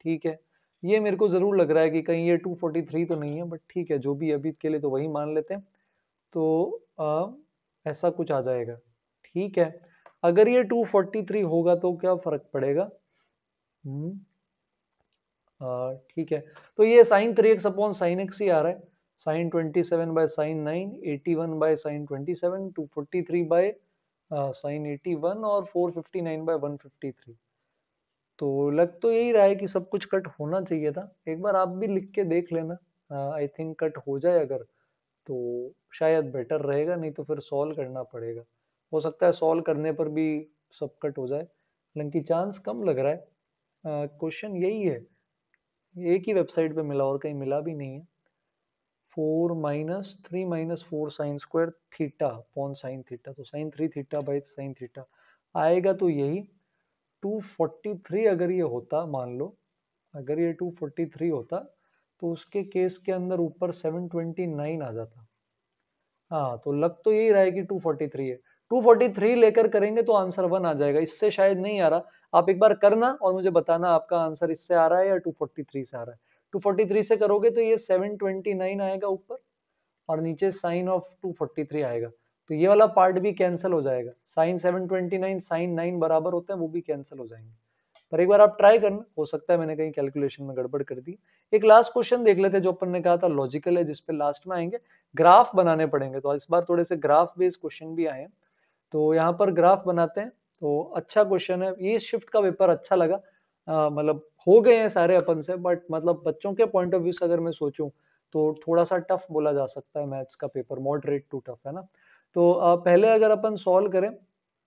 ठीक है, ये मेरे को जरूर लग रहा है कि कहीं ये 243 तो नहीं है, बट ठीक है, जो भी अभी के लिए तो वही मान लेते हैं। तो ऐसा कुछ आ जाएगा। ठीक है, अगर ये 243 होगा तो क्या फर्क पड़ेगा, ठीक है, तो ये sine 3x upon sine x ही आ रहा है। Sine 27 by sine 9, 81 by sine 27, 243 by sine 81 और 459 बाय 153। तो लग तो यही रहा है कि सब कुछ कट होना चाहिए था। एक बार आप भी लिख के देख लेना, आई थिंक कट हो जाए अगर तो शायद बेटर रहेगा, नहीं तो फिर सॉल्व करना पड़ेगा। हो सकता है सॉल्व करने पर भी सब कट हो जाए, हालांकि चांस कम लग रहा है। क्वेश्चन यही है, एक ही वेबसाइट पे मिला और कहीं मिला भी नहीं है। 4 - 3 - 4 sine square theta upon sine theta, तो sine 3 theta by sine theta आएगा, तो यही 243 अगर ये होता, मान लो अगर ये 243 होता तो उसके केस के अंदर ऊपर 729 आ जाता। हाँ, तो लग तो यही रहा है कि 243 है। 243 लेकर करेंगे तो आंसर 1 आ जाएगा, इससे शायद नहीं आ रहा। आप एक बार करना और मुझे बताना आपका आंसर इससे आ रहा है या 243 से आ रहा है। 243 से करोगे तो ये 729 आएगा ऊपर और नीचे साइन ऑफ 243 आएगा, तो ये वाला पार्ट भी कैंसिल हो जाएगा। साइन 729 साइन 9 बराबर होते हैं, वो भी कैंसिल हो जाएंगे। पर एक बार आप ट्राई करना, हो सकता है मैंने कहीं कैलकुलेशन में गड़बड़ कर दी। एक लास्ट क्वेश्चन देख लेते हैं जो अपन ने कहा था लॉजिकल है, जिसपे लास्ट में आएंगे। ग्राफ बनाने पड़ेंगे, तो इस बार थोड़े से ग्राफ बेस्ड क्वेश्चन भी आए हैं, तो यहाँ पर ग्राफ बनाते हैं। तो अच्छा क्वेश्चन है ये, शिफ्ट का पेपर अच्छा लगा। मतलब हो गए हैं सारे अपन से, बट मतलब बच्चों के पॉइंट ऑफ व्यू से अगर मैं सोचूं तो थोड़ा सा टफ बोला जा सकता है मैथ्स का पेपर, मॉडरेट टू टफ है ना। तो पहले अगर अपन सॉल्व करें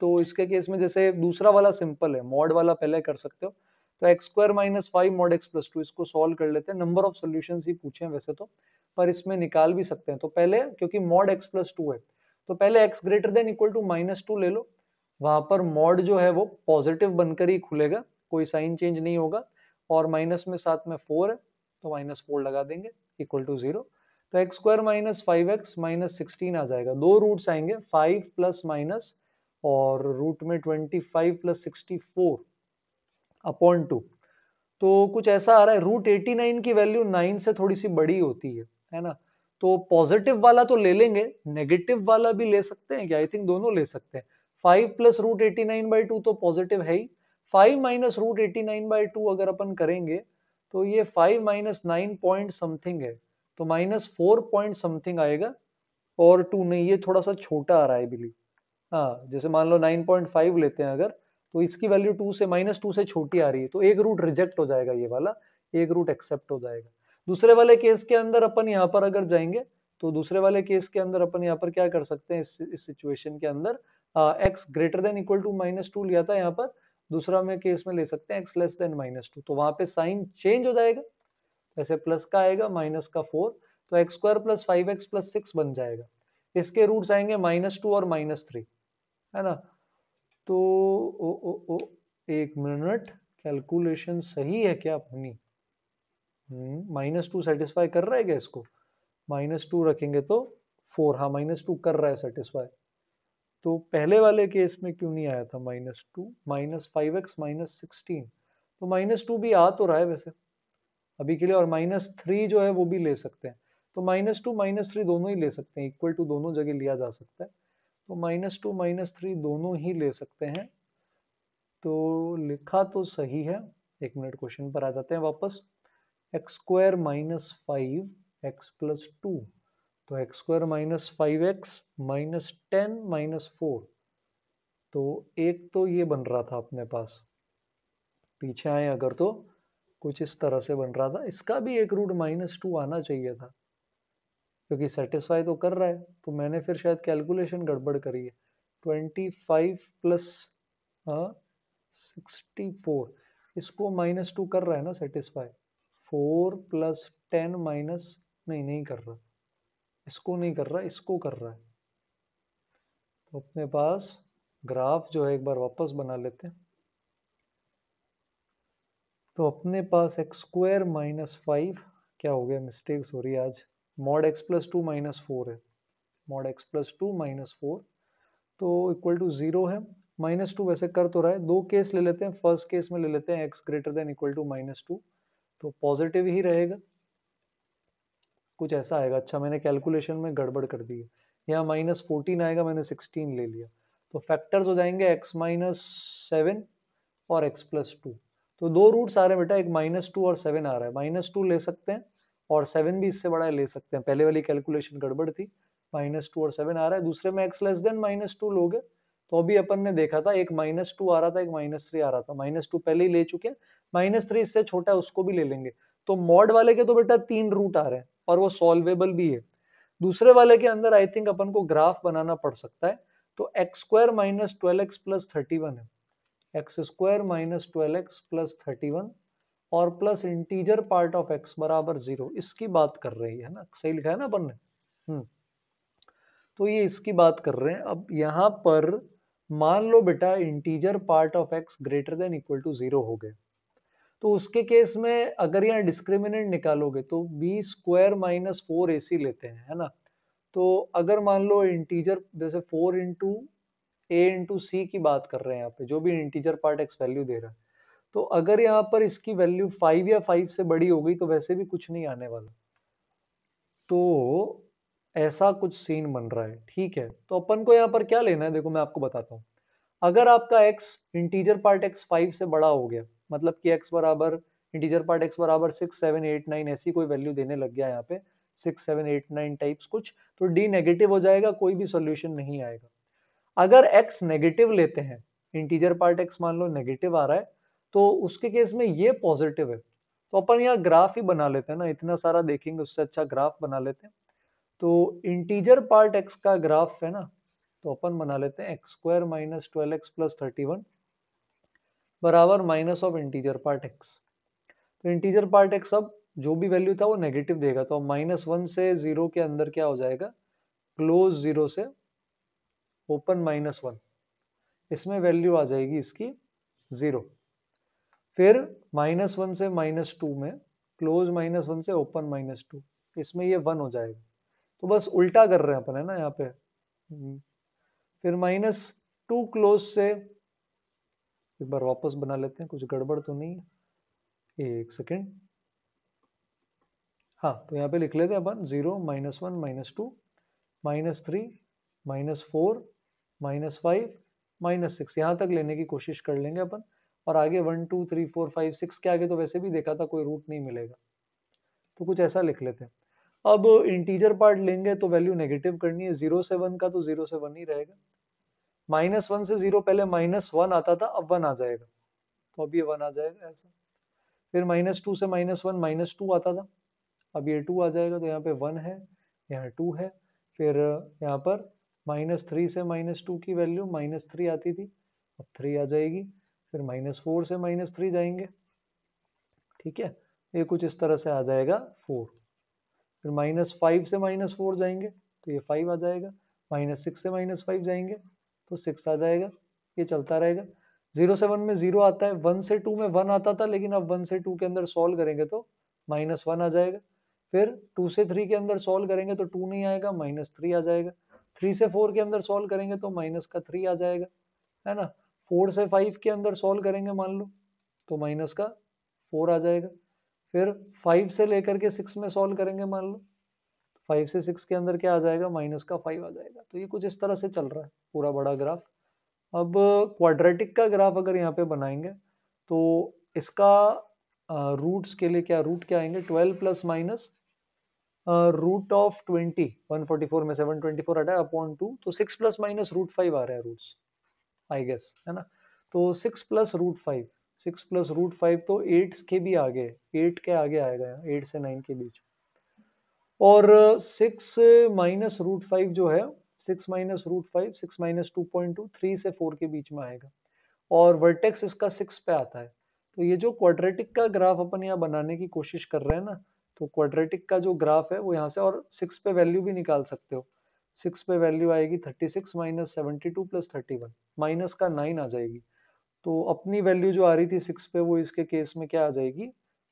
तो इसके केस में जैसे दूसरा वाला सिंपल है, मॉड वाला पहले कर सकते हो। तो x² - 5 mod x+2 इसको सॉल्व कर लेते हैं। नंबर ऑफ सॉल्यूशंस ही पूछे हैं वैसे तो, पर इसमें निकाल भी सकते हैं। तो पहले क्योंकि मॉड x+2 है, तो पहले x greater than equal to -2 ले लो। वहां पर मॉड जो है वो पॉजिटिव बनकर ही खुलेगा, कोई साइन चेंज नहीं होगा। और माइनस में साथ में 4 है, तो -4 लगा देंगे इक्वल टू 0। तो x² - 5x - 16 आ जाएगा। दो रूट्स आएंगे, 5 प्लस माइनस और रूट में 25 प्लस 64 अपॉन 2। तो कुछ ऐसा आ रहा है, रूट 89 की वैल्यू 9 से थोड़ी सी बड़ी होती है ना। तो पॉजिटिव वाला तो ले लेंगे, नेगेटिव वाला भी ले सकते हैं क्या? आई थिंक दोनों ले सकते हैं। 5 प्लस रूट 89/2 तो पॉजिटिव है ही। 5 माइनस रूट 89/2 अगर अपन करेंगे तो ये 5 माइनस 9 पॉइंट समथिंग है, तो -4 पॉइंट समथिंग आएगा। और 2 नहीं, ये थोड़ा सा छोटा आ रहा है बिलीव। हाँ, जैसे मान लो 9.5 लेते हैं अगर, तो इसकी वैल्यू 2 से -2 से छोटी आ रही है, तो एक रूट रिजेक्ट हो जाएगा ये वाला, एक रूट एक्सेप्ट हो जाएगा। दूसरे वाले केस के अंदर अपन यहाँ पर अगर जाएंगे, तो दूसरे वाले केस के अंदर अपन यहाँ पर क्या कर सकते हैं, इस सिचुएशन के अंदर x greater than equal to -2 लिया था यहाँ पर। दूसरा में केस में ले सकते हैं एक्स लेस देन -2, तो वहां पे साइन चेंज हो जाएगा। ऐसे प्लस का आएगा, माइनस का 4, तो x² + 5x + 6 बन जाएगा। इसके रूट्स आएंगे -2 और -3, है ना। तो ओ एक मिनट, कैलकुलेशन सही है क्या अपनी? -2 सेटिस्फाई कर रहा है क्या इसको? -2 रखेंगे तो 4, हाँ -2 कर रहा है सेटिस्फाई। तो पहले वाले केस में क्यों नहीं आया था -2? -5x -16, तो -2 भी आ तो रहा है वैसे अभी के लिए, और -3 जो है वो भी ले सकते हैं। तो -2 -3 दोनों ही ले सकते हैं, इक्वल टू दोनों जगह लिया जा सकता है। तो -2 -3 दोनों ही ले सकते हैं। तो लिखा तो सही है। एक मिनट, क्वेश्चन पर आ जाते हैं वापस। x² - 5x + 2, तो x² - 5x -10 -4, तो एक तो ये बन रहा था अपने पास। पीछे आए अगर तो कुछ इस तरह से बन रहा था, इसका भी एक रूट -2 आना चाहिए था, क्योंकि सेटिस्फाई तो कर रहा है। तो मैंने फिर शायद कैलकुलेशन गड़बड़ करी है। 25 प्लस 64, इसको -2 कर रहा है ना सेटिस्फाई। 4 + 10 माइनस, नहीं नहीं कर रहा, इसको नहीं कर रहा, इसको कर रहा है। तो अपने पास ग्राफ जो है एक बार वापस बना लेते हैं। तो अपने पास x² - 5, क्या हो गया, मिस्टेक्स हो रही है आज। मॉड x+2 -4 है, मॉड x+2 -4, तो इक्वल टू 0 है। -2 वैसे कर तो रहा है, दो केस ले लेते हैं। फर्स्ट केस में ले लेते हैं x greater than equal to -2, तो पॉजिटिव ही रहेगा। कुछ ऐसा आएगा। अच्छा, मैंने कैलकुलेशन में गड़बड़ कर दी है, यहाँ -14 आएगा, मैंने 16 ले लिया। तो फैक्टर्स हो जाएंगे x - 7 और x+2, तो दो रूट्स आ रहे हैं बेटा, एक -2 और 7 आ रहा है। -2 ले सकते हैं और 7 भी इससे बड़ा ले सकते हैं, पहले वाली कैलकुलेशन गड़बड़ थी। -2 और 7 आ रहा है, दूसरे में x लेस देन -2 लोगे तो अभी अपन ने देखा था एक -2 आ रहा था, एक -3 आ रहा था। -2 पहले ही ले चुके हैं, -3 इससे छोटा है उसको भी ले लेंगे। तो मॉड वाले के तो बेटा 3 रूट आ रहे हैं और वो सॉल्वेबल भी है। दूसरे वाले के अंदर आई थिंक अपन को ग्राफ बनाना पड़ सकता है। तो x² - 12x + 31 है, x² - 12x + 31 और plus integer part of x बराबर 0, इसकी बात कर रही है ना, सही लिखा है ना अपन ने। तो ये इसकी बात कर रहे हैं। अब यहाँ पर मान लो बेटा integer part of x greater than equal to 0 हो गए, तो उसके केस में अगर यहाँ डिस्क्रिमिनेंट निकालोगे तो b² - 4ac लेते हैं, है ना। तो अगर मान लो इंटीजर जैसे 4 इंटू a इंटू सी की बात कर रहे हैं यहाँ पे, जो भी इंटीजर पार्ट x वैल्यू दे रहा है, तो अगर यहाँ पर इसकी वैल्यू 5 या 5 से बड़ी हो गई तो वैसे भी कुछ नहीं आने वाला। तो ऐसा कुछ सीन बन रहा है, ठीक है। तो अपन को यहाँ पर क्या लेना है, देखो मैं आपको बताता हूँ। अगर आपका x इंटीजर पार्ट x 5 से बड़ा हो गया, मतलब कि x बराबर इंटीजर पार्ट x बराबर 6 7 8 9 ऐसी कोई वैल्यू देने लग गया यहाँ पे 6 7 8 9 टाइप्स कुछ, तो d नेगेटिव हो जाएगा, कोई भी सॉल्यूशन नहीं आएगा। अगर x नेगेटिव लेते हैं, इंटीजर पार्ट x मान लो नेगेटिव आ रहा है, तो उसके केस में ये पॉजिटिव है, तो अपन यहाँ ग्राफ ही बना लेते हैं ना, इतना सारा देखेंगे उससे अच्छा ग्राफ बना लेते हैं। तो इंटीजर पार्ट x का ग्राफ है ना, तो अपन बना लेते हैं x² - 12x + 31 बराबर minus of integer part x। तो इंटीजर पार्ट x अब जो भी वैल्यू था वो नेगेटिव देगा, तो -1 से 0 के अंदर क्या हो जाएगा, क्लोज 0 से ओपन -1, इसमें वैल्यू आ जाएगी इसकी 0। फिर -1 से -2 में क्लोज -1 से ओपन -2, इसमें ये 1 हो जाएगा। तो बस उल्टा कर रहे हैं अपन, है ना यहाँ पे। फिर -2 क्लोज से, एक बार वापस बना लेते हैं, कुछ गड़बड़ तो नहीं है, एक सेकेंड। हाँ, तो यहाँ पे लिख लेते हैं अपन 0 -1 -2 -3 -4 -5 -6, यहाँ तक लेने की कोशिश कर लेंगे अपन। और आगे 1 2 3 4 5 6 के आगे तो वैसे भी देखा था कोई रूट नहीं मिलेगा, तो कुछ ऐसा लिख लेते हैं। अब इंटीजर पार्ट लेंगे तो वैल्यू नेगेटिव करनी है, 0 से 1 का तो 0 से 1 ही रहेगा। -1 से 0 पहले -1 आता था, अब 1 आ जाएगा, तो अब ये 1 आ जाएगा ऐसा। फिर -2 से -1 -2 आता था, अब ये 2 आ जाएगा, तो यहाँ पे 1 है, यहाँ 2 है। फिर यहाँ पर -3 से -2 की वैल्यू -3 आती थी, अब 3 आ जाएगी। फिर -4 से -3 जाएंगे, ठीक है, ये कुछ इस तरह से आ जाएगा 4। फिर -5 से -4 जाएंगे तो ये 5 आ जाएगा। -6 से -5 जाएंगे तो 6 आ जाएगा, ये चलता रहेगा। 0 से 1 में 0 आता है, 1 से 2 में 1 आता था, लेकिन अब 1 से 2 के अंदर सॉल्व करेंगे तो -1 आ जाएगा। फिर 2 से 3 के अंदर सॉल्व करेंगे तो 2 नहीं आएगा, -3 आ जाएगा। 3 से 4 के अंदर सॉल्व करेंगे तो -3 आ जाएगा, है ना। 4 से 5 के अंदर सॉल्व करेंगे मान लो तो -4 आ जाएगा। फिर 5 से लेकर के 6 में सॉल्व करेंगे मान लो, 5 से 6 के अंदर क्या आ जाएगा, -5 आ जाएगा। तो ये कुछ इस तरह से चल रहा है पूरा बड़ा ग्राफ। अब क्वाड्रेटिक का ग्राफ अगर यहाँ पे बनाएंगे तो इसका रूट्स के लिए क्या रूट क्या आएंगे, 12 प्लस माइनस रूट ऑफ 20, 144 में 724 हटा अपॉन 2, तो 6 प्लस माइनस √5 आ रहा है रूट्स, आई गेस, है ना। तो 6 प्लस √5, 6 प्लस √5 तो 8 के भी आगे, 8 के आगे आएगा, 8 से 9 के बीच। और 6 माइनस √5 जो है, 6 माइनस √5, 6 माइनस 2.2, 3 से 4 के बीच में आएगा। और वर्टेक्स इसका 6 पे आता है। तो ये जो क्वाड्रेटिक का ग्राफ अपन यहाँ बनाने की कोशिश कर रहे हैं ना, तो क्वाड्रेटिक का जो ग्राफ है वो यहाँ से, और 6 पे वैल्यू भी निकाल सकते हो। 6 पे वैल्यू आएगी 36 माइनस 72 प्लस 31, माइनस का 9 आ जाएगी। तो अपनी वैल्यू जो आ रही थी 6 पे, वो इसके केस में क्या आ जाएगी,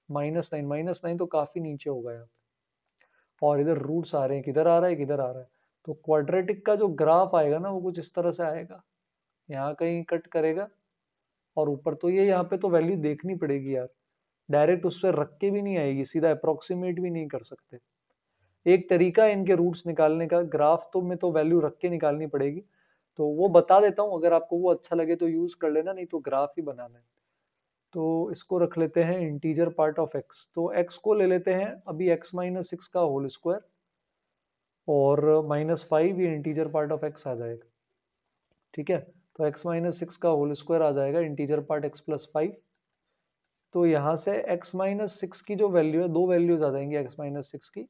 -9, -9 तो काफी नीचे होगा यहाँ पे। और इधर रूट्स आ रहे हैं, किधर आ रहा है, किधर आ रहा है। तो क्वाड्रेटिक का जो ग्राफ आएगा ना वो कुछ इस तरह से आएगा, यहाँ कहीं कट करेगा और ऊपर, तो ये यहाँ पे तो वैल्यू देखनी पड़ेगी यार, डायरेक्ट उस पर रख के भी नहीं आएगी, सीधा अप्रोक्सीमेट भी नहीं कर सकते। एक तरीका है इनके रूट्स निकालने का, ग्राफ तो में तो वैल्यू रख के निकालनी पड़ेगी, तो वो बता देता हूँ, अगर आपको वो अच्छा लगे तो यूज कर लेना, नहीं तो ग्राफ ही बनाना है। तो इसको रख लेते हैं इंटीजर पार्ट ऑफ x। तो x को ले लेते हैं अभी x माइनस सिक्स का होल स्क्वायर, और -5 ये इंटीजर पार्ट ऑफ x आ जाएगा। ठीक है, तो x माइनस सिक्स का होल स्क्वायर आ जाएगा इंटीजर पार्ट x प्लस 5। तो यहाँ से x माइनस सिक्स की जो वैल्यू है, दो वैल्यूज आ जाएंगी x माइनस सिक्स की,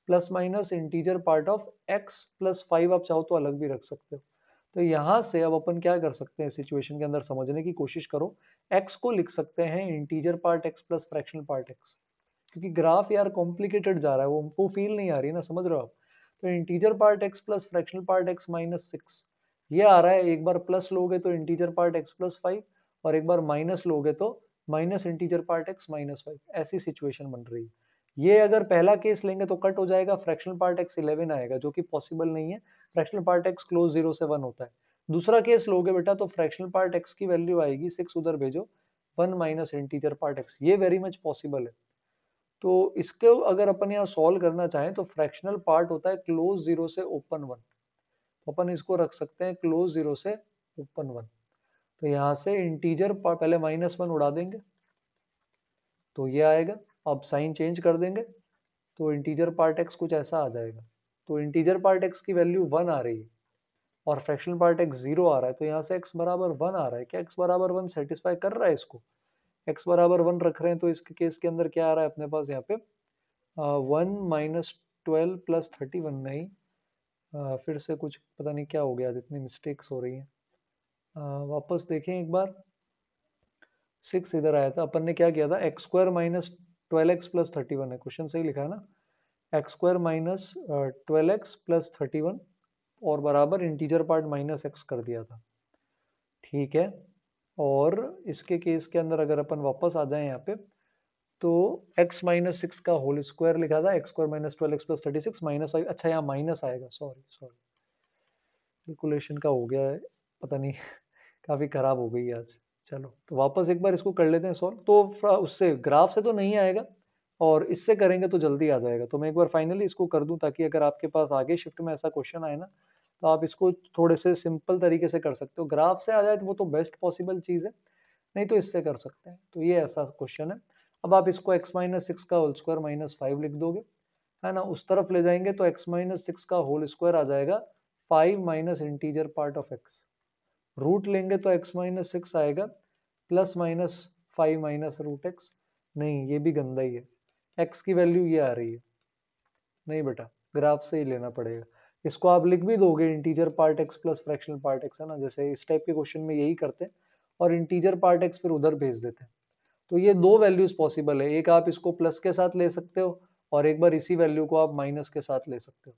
plus minus integer part of x plus 5, आप चाहो तो अलग भी रख सकते हो। तो यहाँ से अब अपन क्या कर सकते हैं, सिचुएशन के अंदर समझने की कोशिश करो। x को लिख सकते हैं integer part x plus fractional part x, क्योंकि ग्राफ यार कॉम्प्लिकेटेड जा रहा है, वो फील नहीं आ रही ना, समझ रहे हो आप। तो integer part x plus fractional part x minus six, ये आ रहा है। एक बार प्लस लोगे तो इंटीजर पार्ट x प्लस 5, और एक बार माइनस लोगे तो minus integer part x minus 5, ऐसी सिचुएशन बन रही है। ये अगर पहला केस लेंगे तो कट हो जाएगा, फ्रैक्शनल पार्ट x 11 आएगा, जो कि पॉसिबल नहीं है। फ्रैक्शनल पार्ट x क्लोज 0 से 1 होता है। दूसरा केस लोगे बेटा तो फ्रैक्शनल पार्ट x की वैल्यू आएगी 6, उधर भेजो, 1 माइनस इंटीजर पार्ट x, ये वेरी मच पॉसिबल है। तो इसको अगर अपन यहाँ सॉल्व करना चाहें तो फ्रैक्शनल पार्ट होता है क्लोज 0 से ओपन 1, तो अपन इसको रख सकते हैं क्लोज 0 से ओपन 1। तो यहाँ से इंटीजर पार्ट पहले -1 उड़ा देंगे तो ये आएगा, अब साइन चेंज कर देंगे तो इंटीजर पार्ट x कुछ ऐसा आ जाएगा। तो इंटीजर पार्ट x की वैल्यू 1 आ रही है और फ्रैक्शनल पार्ट x 0 आ रहा है, तो यहाँ से x बराबर 1 आ रहा है। क्या x बराबर 1 सेटिस्फाई कर रहा है इसको? x बराबर 1 रख रहे हैं तो इसके केस के अंदर क्या आ रहा है अपने पास यहाँ पे, 1 - 12 + 31 नहीं, फिर से कुछ पता नहीं क्या हो गया, इतनी मिस्टेक्स हो रही हैं। वापस देखें एक बार, 6 इधर आया था, अपन ने क्या किया था, x² - 12x + 31 है, क्वेश्चन सही लिखा है ना, x² - 12x + 31 और बराबर इंटीजर पार्ट -x कर दिया था। ठीक है, और इसके केस के अंदर अगर अपन वापस आ जाए यहाँ पे, तो x माइनस सिक्स का होल स्क्वायर लिखा था, x² - 12x + 36 माइनस, अच्छा यहाँ माइनस आएगा, सॉरी सॉरी, कैलकुलेशन का हो गया है, पता नहीं काफी खराब हो गई आज। चलो तो वापस एक बार इसको कर लेते हैं सॉल्व, तो उससे ग्राफ से तो नहीं आएगा, और इससे करेंगे तो जल्दी आ जाएगा। तो मैं एक बार फाइनली इसको कर दूं, ताकि अगर आपके पास आगे शिफ्ट में ऐसा क्वेश्चन आए ना, तो आप इसको थोड़े से सिंपल तरीके से कर सकते हो। ग्राफ से आ जाए तो वो तो बेस्ट पॉसिबल चीज़ है, नहीं तो इससे कर सकते हैं। तो ये ऐसा क्वेश्चन है। अब आप इसको x माइनस सिक्स का होल स्क्वायर -5 लिख दोगे, है ना, उस तरफ ले जाएंगे तो x माइनस सिक्स का होल स्क्वायर आ जाएगा 5 minus integer part of x। Root लेंगे तो x माइनस सिक्स आएगा +-5 माइनस रूट एक्स। नहीं, ये भी गंदा ही है, x की वैल्यू ये आ रही है। नहीं बेटा, ग्राफ से ही लेना पड़ेगा। इसको आप लिख भी दोगे integer part x plus fractional part x, है ना, जैसे इस टाइप के क्वेश्चन में यही करते हैं, और इंटीजर पार्ट x फिर उधर भेज देते हैं। तो ये दो वैल्यूज पॉसिबल है, एक आप इसको प्लस के साथ ले सकते हो, और एक बार इसी वैल्यू को आप माइनस के साथ ले सकते हो।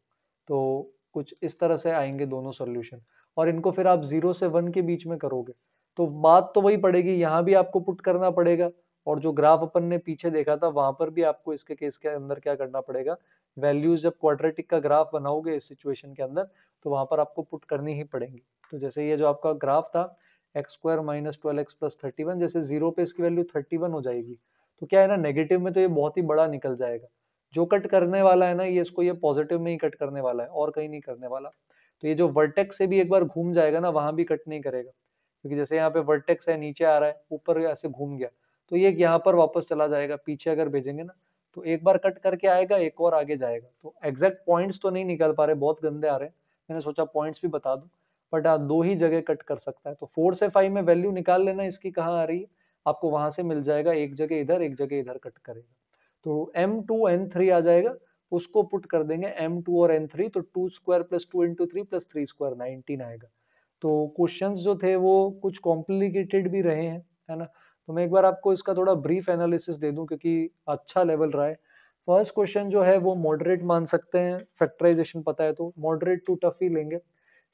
तो कुछ इस तरह से आएंगे दोनों सॉल्यूशन, और इनको फिर आप 0 से 1 के बीच में करोगे, तो बात तो वही पड़ेगी, यहाँ भी आपको पुट करना पड़ेगा, और जो ग्राफ अपन ने पीछे देखा था वहां पर भी आपको इसके केस के अंदर क्या करना पड़ेगा, वैल्यूज जब क्वाड्रेटिक का ग्राफ बनाओगे इस सिचुएशन के अंदर, तो वहां पर आपको पुट करनी ही पड़ेंगी। तो जैसे ये जो आपका ग्राफ था x² - 12x + 31, जैसे 0 पे इसकी वैल्यू 31 हो जाएगी, तो क्या है ना, नेगेटिव में तो ये बहुत ही बड़ा निकल जाएगा। जो कट करने वाला है ना, ये इसको ये पॉजिटिव में ही कट करने वाला है, और कहीं नहीं करने वाला। तो ये जो वर्टेक्स से भी एक बार घूम जाएगा ना, वहां भी कट नहीं करेगा, क्योंकि जैसे यहाँ पे वर्टेक्स है, नीचे आ रहा है, ऊपर ऐसे घूम गया, तो ये यहाँ पर वापस चला जाएगा, पीछे अगर भेजेंगे ना, तो एक बार कट करके आएगा, एक और आगे जाएगा। तो एग्जैक्ट पॉइंट्स तो नहीं निकल पा रहे, बहुत गंदे आ रहे हैं, मैंने सोचा पॉइंट्स भी बता दूं, बट दो ही जगह कट कर सकता है। तो 4 से 5 में वैल्यू निकाल लेना इसकी कहाँ आ रही है, आपको वहां से मिल जाएगा, एक जगह इधर एक जगह इधर कट करेगा, तो M2 N3 आ जाएगा, उसको पुट कर देंगे M2 और N3, तो 2² + 2 × 3 + 3² 19 आएगा। तो क्वेश्चंस जो थे वो कुछ कॉम्प्लिकेटेड भी रहे हैं, है ना। तो मैं एक बार आपको इसका थोड़ा ब्रीफ एनालिसिस दे दूं, क्योंकि अच्छा लेवल रहा है। फर्स्ट क्वेश्चन जो है वो मॉडरेट मान सकते हैं, फैक्टराइजेशन पता है तो मॉडरेट टू टफ ही लेंगे।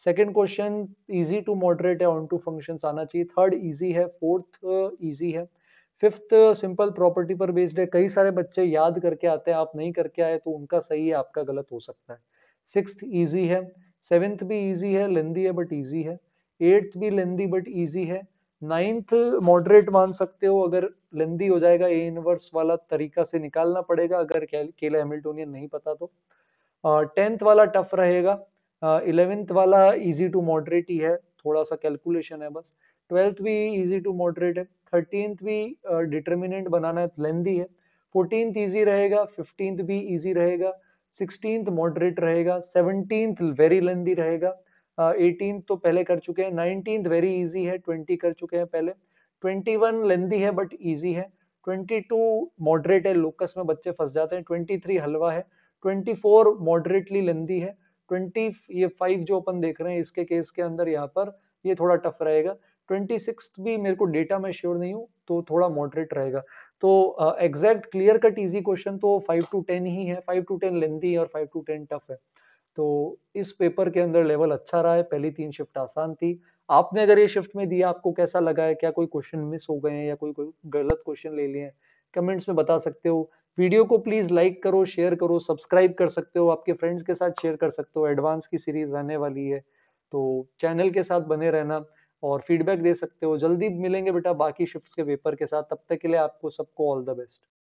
Second question easy to moderate है, ऑन टू फंक्शंस आना चाहिए। थर्ड इजी है, फोर्थ इजी है, फिफ्थ सिंपल प्रॉपर्टी पर बेस्ड है, कई सारे बच्चे याद करके आते हैं, आप नहीं करके आए तो उनका सही है, आपका गलत हो सकता है। सिक्स्थ इजी है, सेवेंथ भी इजी है, लेंदी है बट इजी है, एट्थ भी लेंदी बट इजी है, नाइन्थ मॉडरेट मान सकते हो, अगर लेंदी हो जाएगा ए इनवर्स वाला तरीका से निकालना पड़ेगा, अगर केला हैमिल्टोनियन नहीं पता तो। टेंथ वाला टफ रहेगा, 11th वाला इजी टू मॉडरेट ही है, थोड़ा सा कैलकुलेशन है बस। ट्वेल्थ भी इजी टू मॉडरेट है, 13th भी डिटर्मिनेंट बनाना है, लेंदी है। 14th इजी रहेगा, 15th भी इजी रहेगा, 16th मॉडरेट रहेगा, 17th वेरी लेंदी रहेगा, 18th तो पहले कर चुके हैं, 19th वेरी इजी है, 20 कर चुके हैं पहले, 21 लेंदी है बट इजी है, 22 मॉडरेट है, लोकस में बच्चे फंस जाते हैं, 23 हलवा है, 24 मॉडरेटली लेंदी है, 20 ये 5 जो अपन देख रहे हैं इसके केस के अंदर यहाँ पर ये थोड़ा टफ रहेगा, 26 भी मेरे को डेटा में श्योर नहीं हूँ तो थोड़ा मॉडरेट रहेगा। तो exact clear cut easy question तो 5 to 10 ही है, 5 to 10 लेंदी और 5 to 10 टफ है। तो इस पेपर के अंदर लेवल अच्छा रहा है, पहली 3 शिफ्ट आसान थी। आपने अगर ये शिफ्ट में दिया आपको कैसा लगा है, क्या कोई क्वेश्चन मिस हो गए हैं या कोई गलत क्वेश्चन ले लिए हैं, कमेंट्स में बता सकते हो। वीडियो को प्लीज लाइक करो, शेयर करो, सब्सक्राइब कर सकते हो, आपके फ्रेंड्स के साथ शेयर कर सकते हो, एडवांस की सीरीज आने वाली है तो चैनल के साथ बने रहना और फीडबैक दे सकते हो। जल्दी मिलेंगे बेटा बाकी शिफ्ट्स के पेपर के साथ, तब तक के लिए आपको सबको ऑल द बेस्ट।